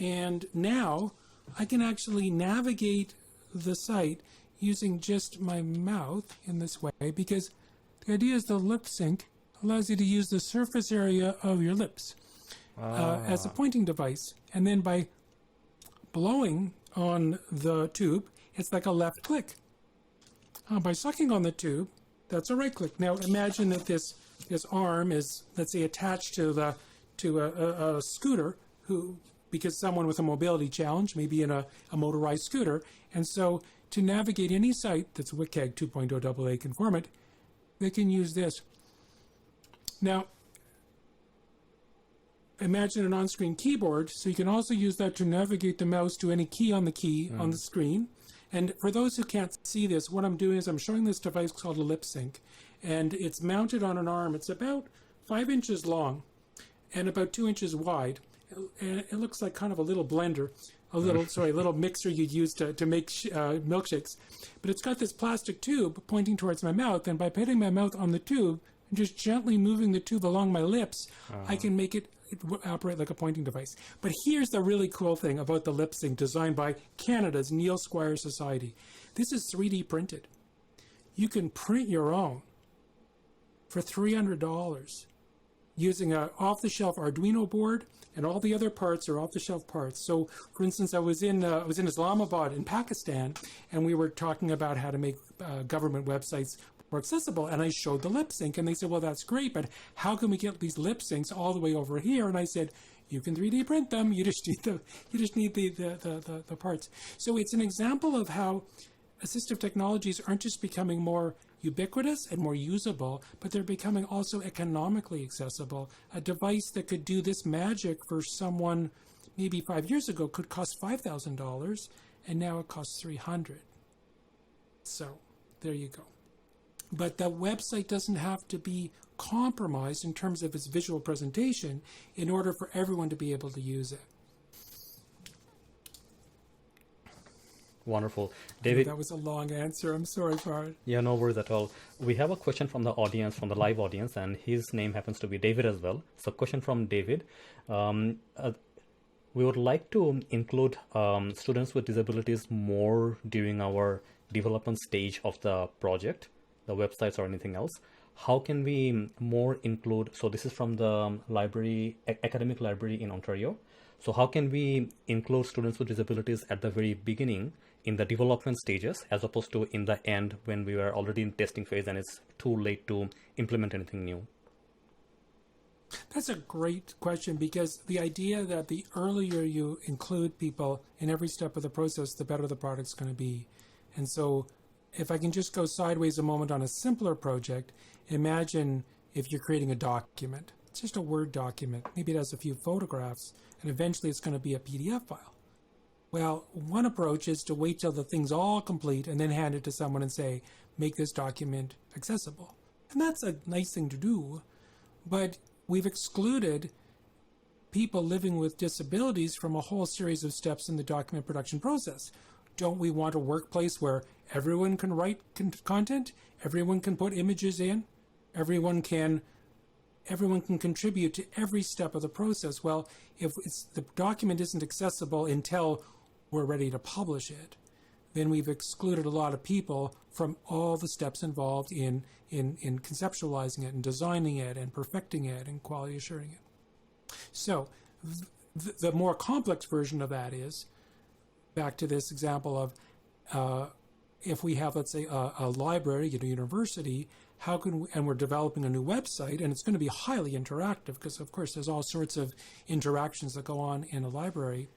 and now I can actually navigate the site using just my mouth in this way, because the idea is the lip sync allows you to use the surface area of your lips as a pointing device. And then by blowing on the tube, it's like a left click. By sucking on the tube, that's a right click. Now imagine that this arm is, let's say, attached to a scooter, because someone with a mobility challenge may be in a motorized scooter, and so to navigate any site that's WCAG 2.0 AA conformant, they can use this. Now, imagine an on-screen keyboard, so you can also use that to navigate the mouse to any key on the screen. And for those who can't see this, what I'm doing is I'm showing this device called a lip sync, and it's mounted on an arm. It's about 5 inches long and about 2 inches wide. And it looks like kind of a little blender, a little mixer you'd use to make milkshakes. But it's got this plastic tube pointing towards my mouth, and by putting my mouth on the tube and just gently moving the tube along my lips, I can make it operate like a pointing device. But here's the really cool thing about the lip sync designed by Canada's Neil Squire Society. This is 3D printed. You can print your own for $300 using an off-the-shelf Arduino board, and all the other parts are off-the-shelf parts. So, for instance, I was in Islamabad in Pakistan, and we were talking about how to make government websites more accessible, and I showed the lip sync, and they said, well, that's great, but how can we get these lip syncs all the way over here? And I said, you can 3D print them. You just need the parts. So it's an example of how assistive technologies aren't just becoming more ubiquitous and more usable, but they're becoming also economically accessible. A device that could do this magic for someone maybe 5 years ago could cost $5,000, and now it costs $300. So there you go. But the website doesn't have to be compromised in terms of its visual presentation in order for everyone to be able to use it. Wonderful. David. That was a long answer. I'm sorry for it. Yeah, no worries at all. We have a question from the audience, from the live audience, and his name happens to be David as well. So question from David. We would like to include students with disabilities more during our development stage of the project, the websites or anything else. How can we more include, so this is from the library, academic library in Ontario. So how can we include students with disabilities at the very beginning in the development stages, as opposed to in the end when we were already in testing phase and it's too late to implement anything new? That's a great question, because the idea that the earlier you include people in every step of the process, the better the product's going to be. And so if I can just go sideways a moment on a simpler project, imagine if you're creating a document. It's just a Word document. Maybe it has a few photographs, and eventually it's going to be a PDF file. Well, one approach is to wait till the thing's all complete and then hand it to someone and say, make this document accessible. And that's a nice thing to do, but we've excluded people living with disabilities from a whole series of steps in the document production process. Don't we want a workplace where everyone can write content, everyone can put images in, everyone can contribute to every step of the process? Well, if the document isn't accessible until we're ready to publish it, then we've excluded a lot of people from all the steps involved in conceptualizing it and designing it and perfecting it and quality assuring it. So the more complex version of that is, back to this example of if we have, let's say, a library at a university, how can we, and we're developing a new website, and it's going to be highly interactive because, of course, there's all sorts of interactions that go on in a library.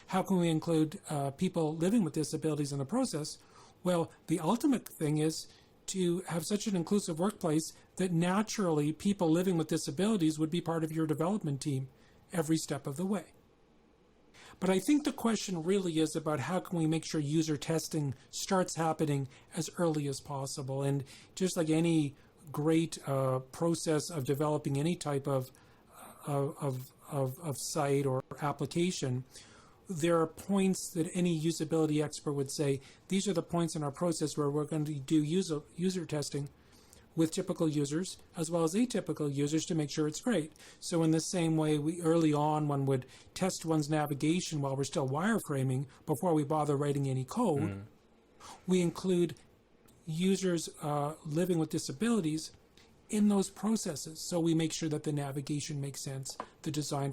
How can we include people living with disabilities in the process? Well, the ultimate thing is to have such an inclusive workplace that naturally people living with disabilities would be part of your development team every step of the way. But I think the question really is about how can we make sure user testing starts happening as early as possible. And just like any great process of developing any type of site or application, there are points that any usability expert would say, these are the points in our process where we're going to do user testing with typical users as well as atypical users to make sure it's great. So in the same way, early on, one would test one's navigation while we're still wireframing before we bother writing any code. We include users living with disabilities in those processes. So we make sure that the navigation makes sense, the design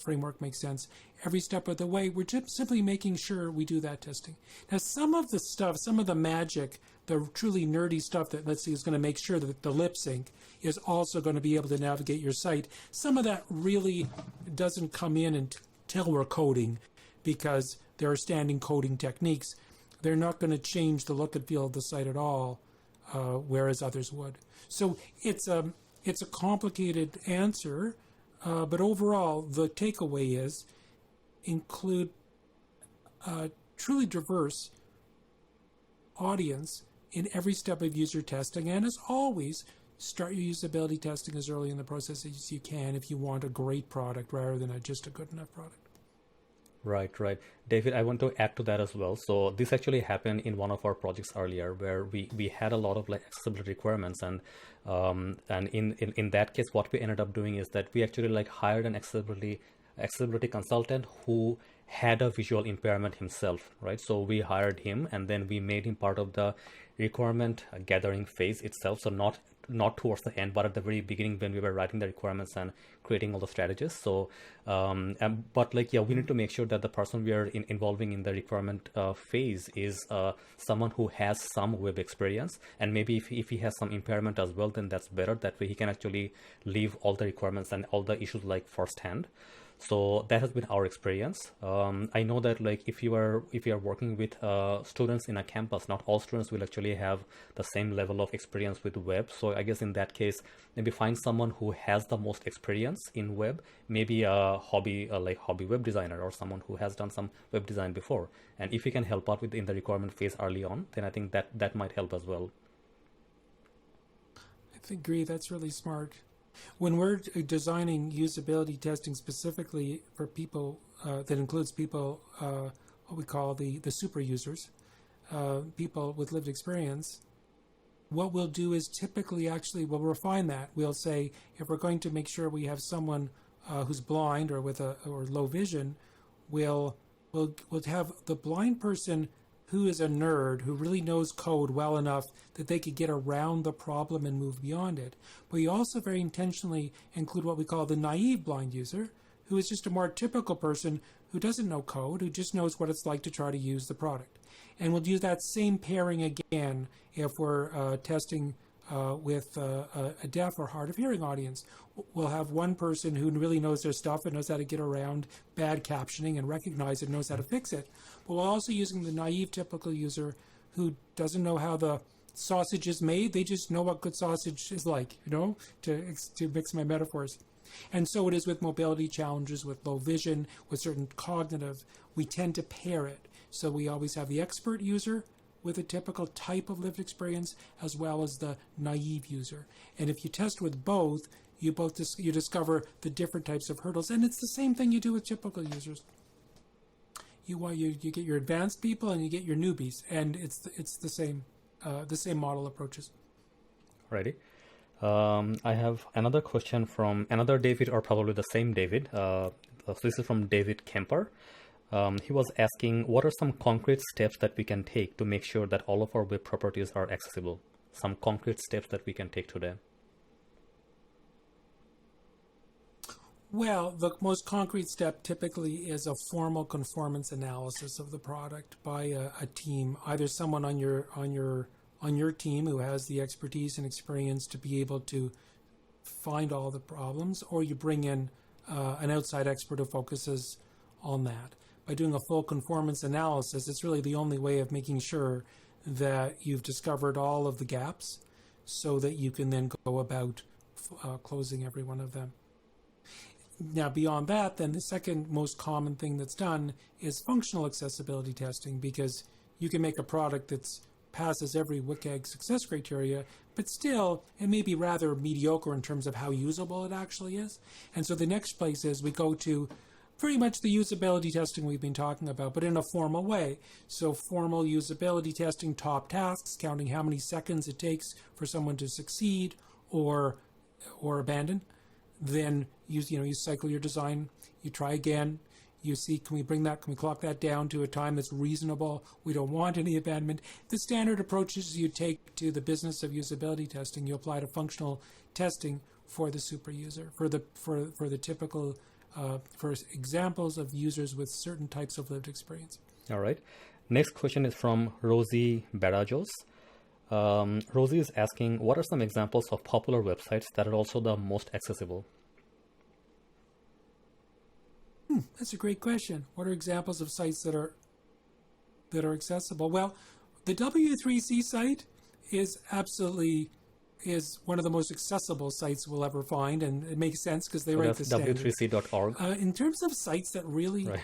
framework makes sense. Every step of the way, we're just simply making sure we do that testing. Now, some of the stuff, some of the magic, the truly nerdy stuff that, let's see, is going to make sure that the lip sync is also going to be able to navigate your site, some of that really doesn't come in until we're coding, because there are standing coding techniques. They're not going to change the look and feel of the site at all, whereas others would. So it's a complicated answer, but overall, the takeaway is include a truly diverse audience in every step of user testing. And as always, start your usability testing as early in the process as you can if you want a great product rather than just a good enough product. Right. David, I want to add to that as well. So this actually happened in one of our projects earlier where we had a lot of accessibility requirements, and in that case, what we ended up doing is that we actually hired an accessibility consultant who had a visual impairment himself, right? So we hired him and then we made him part of the requirement gathering phase itself. So not towards the end, but at the very beginning when we were writing the requirements and creating all the strategies. So, but we need to make sure that the person we are involving in the requirement phase is someone who has some web experience, and maybe if he has some impairment as well, then that's better. That way he can actually leave all the requirements and all the issues firsthand. So that has been our experience. I know that if you are working with students in a campus, not all students will actually have the same level of experience with web. So I guess in that case, maybe find someone who has the most experience in web, maybe a hobby web designer or someone who has done some web design before. And if you can help out in the requirement phase early on, then I think that might help as well. I agree. That's really smart. When we're designing usability testing specifically for people, that includes people, what we call the super users, people with lived experience, what we'll do is typically we'll refine that. We'll say, if we're going to make sure we have someone who's blind or or low vision, we'll have the blind person who is a nerd, who really knows code well enough that they could get around the problem and move beyond it. But we also very intentionally include what we call the naive blind user, who is just a more typical person who doesn't know code, who just knows what it's like to try to use the product. And we'll use that same pairing again if we're testing with a deaf or hard of hearing audience. We'll have one person who really knows their stuff and knows how to get around bad captioning and recognize it and knows how to fix it. But we're also using the naive typical user who doesn't know how the sausage is made. They just know what good sausage is like, to mix my metaphors. And so it is with mobility challenges, with low vision, with certain cognitive. We tend to pair it. So we always have the expert user with a typical type of lived experience, as well as the naive user. And if you test with both, you discover the different types of hurdles. And it's the same thing you do with typical users. You get your advanced people and you get your newbies, and it's the same model approaches. Alrighty. I have another question from another David, or probably the same David. So this is from David Kemper. He was asking, what are some concrete steps that we can take to make sure that all of our web properties are accessible? Some concrete steps that we can take today. Well, the most concrete step typically is a formal conformance analysis of the product by a team, either someone on your team who has the expertise and experience to be able to find all the problems, or you bring in an outside expert who focuses on that. By doing a full conformance analysis, it's really the only way of making sure that you've discovered all of the gaps so that you can then go about closing every one of them. Now, beyond that, then the second most common thing that's done is functional accessibility testing, because you can make a product that passes every WCAG success criteria, but still it may be rather mediocre in terms of how usable it actually is. And so the next place is we go to pretty much the usability testing we've been talking about, but in a formal way. So formal usability testing, top tasks, counting how many seconds it takes for someone to succeed or abandon. Then you cycle your design, you try again, you see, can we clock that down to a time that's reasonable? We don't want any abandonment. The standard approaches you take to the business of usability testing, you apply to functional testing for the super user, for the typical for examples of users with certain types of lived experience. All right. Next question is from Rosie Barajos. Rosie is asking, what are some examples of popular websites that are also the most accessible? That's a great question. What are examples of sites that are accessible? Well, the W3C site is one of the most accessible sites we'll ever find, and it makes sense because they write the standards. W3C.org. In terms of sites that really, right.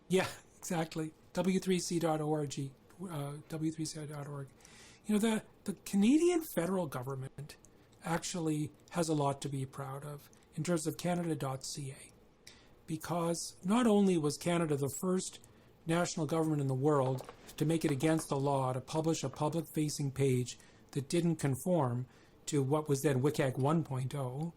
Yeah, exactly. W3C.org, W3C.org. The Canadian federal government actually has a lot to be proud of in terms of Canada.ca, because not only was Canada the first national government in the world to make it against the law to publish a public-facing page that didn't conform to what was then WCAG 1.0,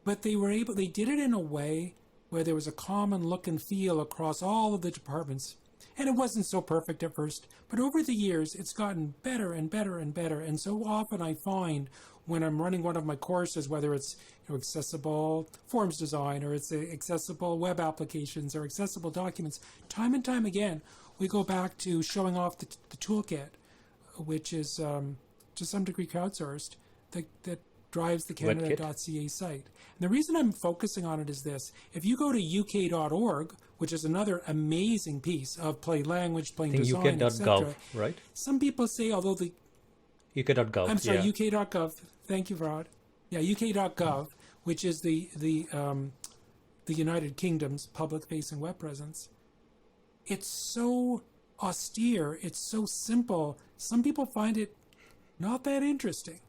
but they did it in a way where there was a common look and feel across all of the departments. And it wasn't so perfect at first, but over the years, it's gotten better and better and better. And so often I find when I'm running one of my courses, whether it's accessible forms design, or it's accessible web applications, or accessible documents, time and time again, we go back to showing off the toolkit, which is to some degree crowdsourced, that drives the Canada.ca site. And the reason I'm focusing on it is this. If you go to UK.org, which is another amazing piece of plain language, plain design, UK.gov, right? Some people say, although the UK.gov. I'm sorry, yeah. UK.gov. Thank you, Farhad. Yeah, UK.gov, which is the United Kingdom's public-facing web presence. It's so austere. It's so simple. Some people find it not that interesting.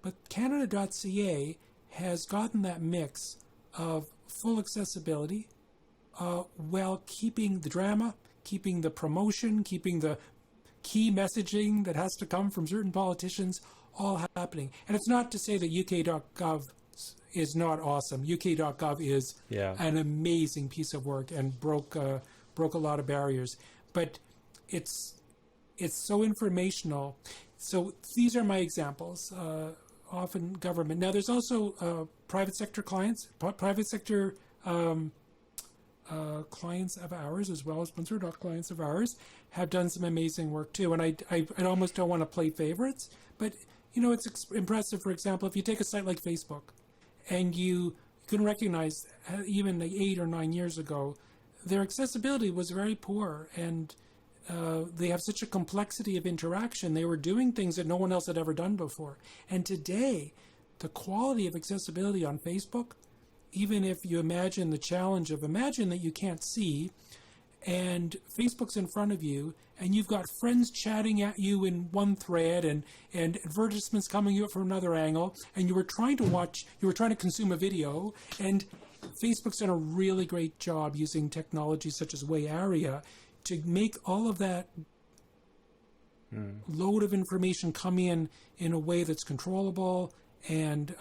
But Canada.ca has gotten that mix of full accessibility while keeping the drama, keeping the promotion, keeping the key messaging that has to come from certain politicians all happening. And it's not to say that UK.gov is not awesome. UK.gov is an amazing piece of work and broke a lot of barriers. But it's so informational. So these are my examples. Often government. Now there's also private sector clients, private sector clients of ours, as well as sponsored clients of ours, have done some amazing work too. And I almost don't want to play favorites, but it's impressive. For example, if you take a site like Facebook, and you can recognize even like 8 or 9 years ago, their accessibility was very poor, and they have such a complexity of interaction. They were doing things that no one else had ever done before. And today, the quality of accessibility on Facebook, even if you imagine the challenge of imagine that you can't see, and Facebook's in front of you, and you've got friends chatting at you in one thread, and advertisements coming at you from another angle, and you were trying to consume a video, and Facebook's done a really great job using technology such as Way Area to make all of that load of information come in a way that's controllable and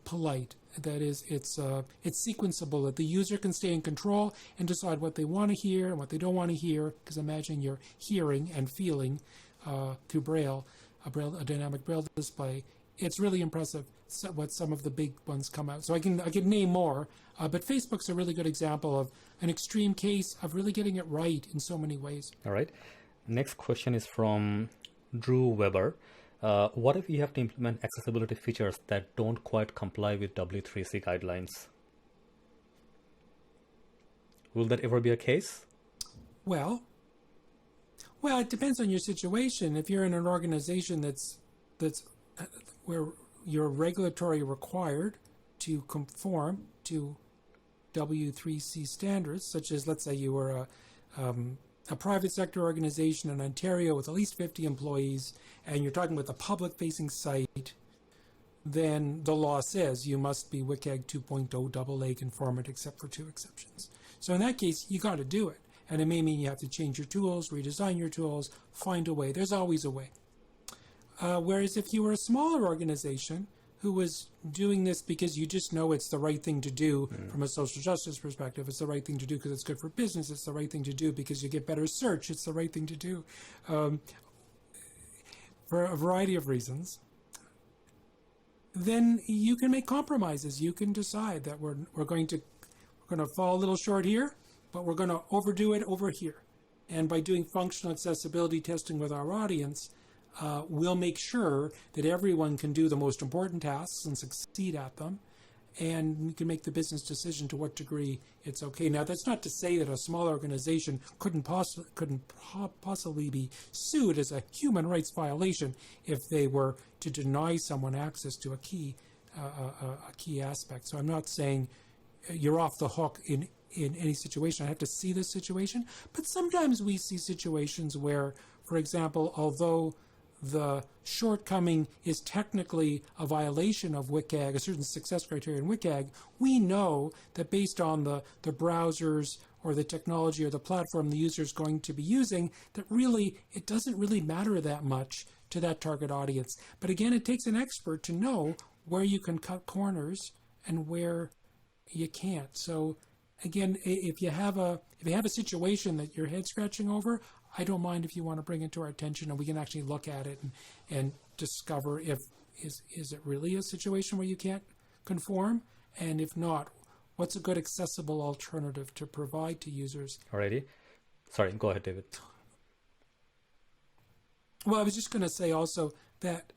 polite. That is, it's sequenceable, that the user can stay in control and decide what they want to hear and what they don't want to hear. Because imagine you're hearing and feeling through Braille, a dynamic Braille display. It's really impressive what some of the big ones come out. So I can name more, but Facebook's a really good example of an extreme case of really getting it right in so many ways. All right. Next question is from Drew Weber. What if you have to implement accessibility features that don't quite comply with W3C guidelines? Will that ever be a case? Well, it depends on your situation. If you're in an organization that's where you're regulatory required to conform to W3C standards, such as, let's say you were a private sector organization in Ontario with at least 50 employees, and you're talking with a public-facing site, then the law says you must be WCAG 2.0 AA conformant except for 2 exceptions. So in that case, you got to do it. And it may mean you have to change your tools, redesign your tools, find a way. There's always a way. Whereas if you were a smaller organization who was doing this because you just know it's the right thing to do from a social justice perspective, it's the right thing to do because it's good for business, it's the right thing to do because you get better search, it's the right thing to do for a variety of reasons, then you can make compromises. You can decide that we're going to fall a little short here, but we're going to overdo it over here. And by doing functional accessibility testing with our audience, we'll make sure that everyone can do the most important tasks and succeed at them, and we can make the business decision to what degree it's okay. Now, that's not to say that a small organization couldn't possibly be sued as a human rights violation if they were to deny someone access to a key aspect. So I'm not saying you're off the hook in any situation. I have to see this situation, but sometimes we see situations where, for example, although the shortcoming is technically a violation of WCAG, a certain success criteria in WCAG, we know that based on the browsers or the technology or the platform the user is going to be using, that really it doesn't really matter that much to that target audience. But again, it takes an expert to know where you can cut corners and where you can't. So again, if you have a situation that you're head scratching over, I don't mind if you want to bring it to our attention and we can actually look at it and discover if is it really a situation where you can't conform, and if not, what's a good accessible alternative to provide to users. Alrighty. Sorry, go ahead, David. Well, I was just going to say also that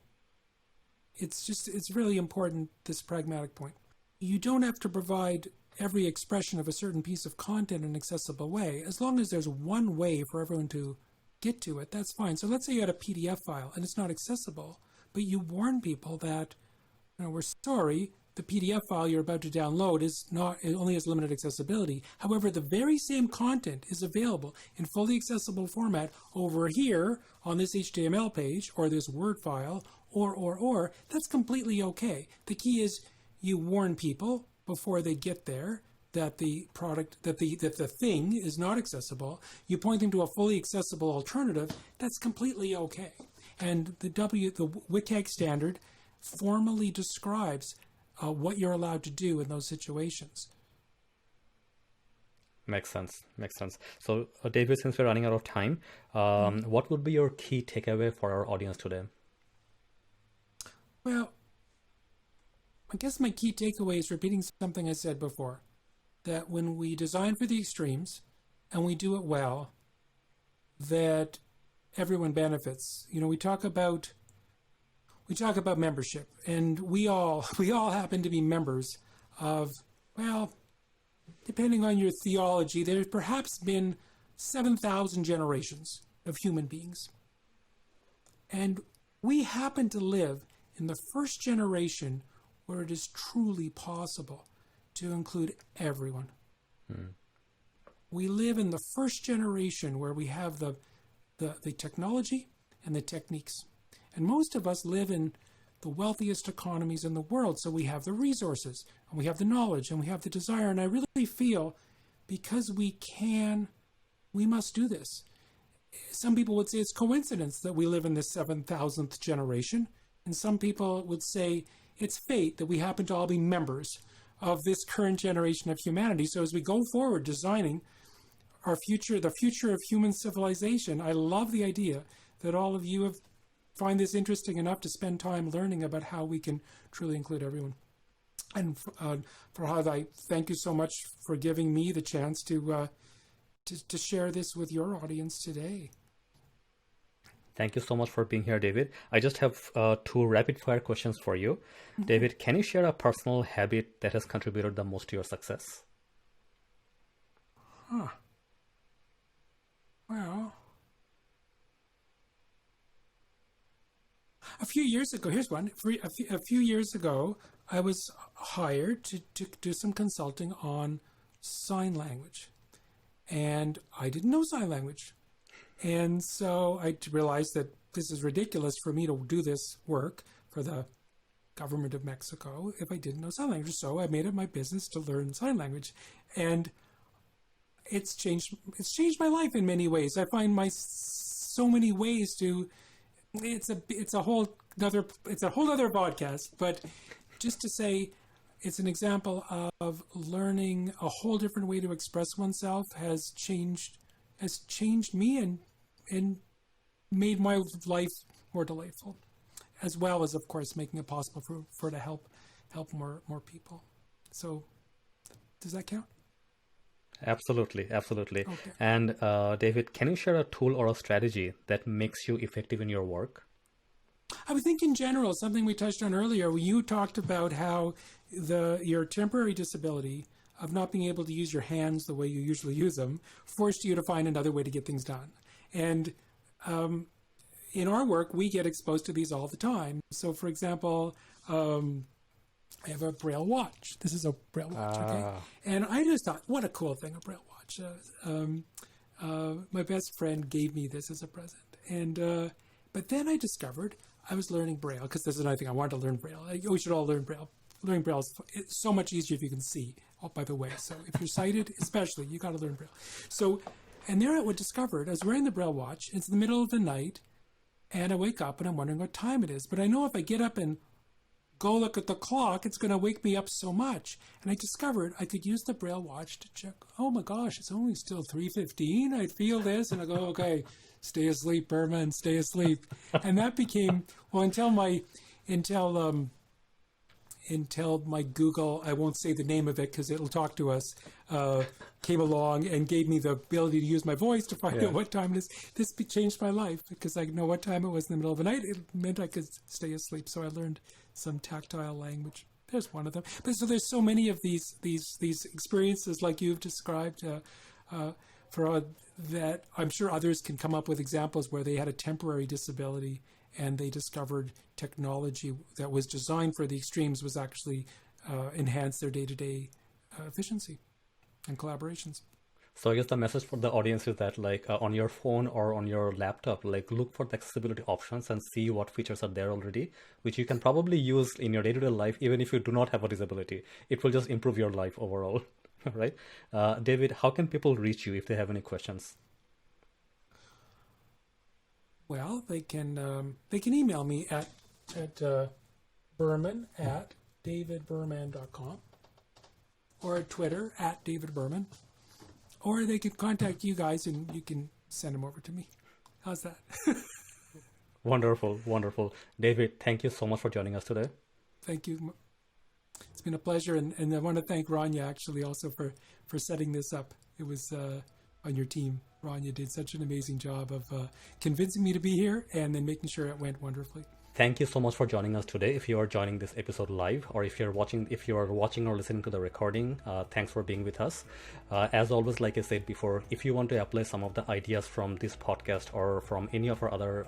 it's really important, this pragmatic point. You don't have to provide every expression of a certain piece of content in an accessible way. As long as there's one way for everyone to get to it, that's fine. So let's say you had a PDF file and it's not accessible, but you warn people that, we're sorry, the PDF file you're about to download it only has limited accessibility. However, the very same content is available in fully accessible format over here on this HTML page or this Word file or. That's completely okay. The key is you warn people before they get there that the product, that the thing is not accessible. You point them to a fully accessible alternative. That's completely okay. And the WCAG standard formally describes what you're allowed to do in those situations. Makes sense. So, David, since we're running out of time, what would be your key takeaway for our audience today? Well, I guess my key takeaway is repeating something I said before, that when we design for the extremes and we do it well, that everyone benefits. We talk about membership, and we all happen to be members of, well, depending on your theology, there's perhaps been 7,000 generations of human beings. And we happen to live in the first generation where it is truly possible to include everyone. We live in the first generation where we have the technology and the techniques. And most of us live in the wealthiest economies in the world, so we have the resources, and we have the knowledge, and we have the desire. And I really feel because we must do this. Some people would say it's coincidence that we live in the 7,000th generation, and some people would say it's fate that we happen to all be members of this current generation of humanity. So as we go forward designing our future, the future of human civilization, I love the idea that all of you find this interesting enough to spend time learning about how we can truly include everyone. And FARHAD, I thank you so much for giving me the chance to share this with your audience today. Thank you so much for being here, David. I just have 2 rapid-fire questions for you. Mm-hmm. David, can you share a personal habit that has contributed the most to your success? Well, a few years ago, here's one. A few years ago, I was hired to do some consulting on sign language. And I didn't know sign language. And so I realized that this is ridiculous for me to do this work for the government of Mexico if I didn't know sign language. So I made it my business to learn sign language, and it's changed my life in many ways. I find so many ways to. It's a whole other podcast, but just to say, it's an example of learning a whole different way to express oneself has changed me and made my life more delightful, as well as, of course, making it possible for to help more people. So, does that count? Absolutely. Okay. And David, can you share a tool or a strategy that makes you effective in your work? I would think in general, something we touched on earlier, you talked about how your temporary disability of not being able to use your hands the way you usually use them forced you to find another way to get things done. And in our work, we get exposed to these all the time. So, for example, I have a Braille watch. This is a Braille watch, okay? And I just thought, what a cool thing, a Braille watch. My best friend gave me this as a present. And but then I discovered I was learning Braille, because this is another thing. I wanted to learn Braille. We should all learn Braille. Learning Braille is so much easier if you can see, by the way. So if you're sighted, especially, you got to learn Braille. So, and there I discovered, I was wearing the Braille watch. It's the middle of the night, and I wake up, and I'm wondering what time it is. But I know if I get up and go look at the clock, it's going to wake me up so much. And I discovered I could use the Braille watch to check, oh my gosh, it's only still 3:15. I feel this, and I go, okay, stay asleep, Berman, stay asleep. And that became, well, until my Google, I won't say the name of it because it'll talk to us, came along and gave me the ability to use my voice to find out what time it is. This changed my life because I know what time it was in the middle of the night. It meant I could stay asleep. So I learned some tactile language. There's one of them. But so there's so many of these experiences like you've described that I'm sure others can come up with examples where they had a temporary disability and they discovered technology that was designed for the extremes was actually enhance their day-to-day efficiency and collaborations. So I guess the message for the audience is that, like, on your phone or on your laptop, like, look for the accessibility options and see what features are there already, which you can probably use in your day-to-day life, even if you do not have a disability. It will just improve your life overall, right? David, how can people reach you if they have any questions? Well, they can email me at berman@davidberman.com or at Twitter @davidberman, or they can contact you guys and you can send them over to me. How's that? Wonderful. David, thank you so much for joining us today. Thank you. It's been a pleasure, and I want to thank Rania actually also for setting this up. It was on your team. Rania did such an amazing job of convincing me to be here and then making sure it went wonderfully. Thank you so much for joining us today. If you are joining this episode live, or if you are watching or listening to the recording, thanks for being with us. As always, like I said before, if you want to apply some of the ideas from this podcast or from any of our other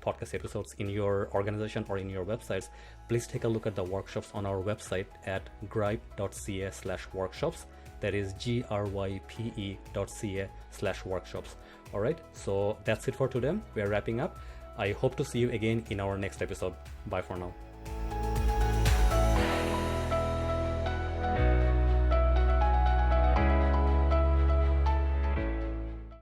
podcast episodes in your organization or in your websites, please take a look at the workshops on our website at grype.ca/workshops. That is grype.ca/workshops. All right, so that's it for today. We are wrapping up. I hope to see you again in our next episode. Bye for now.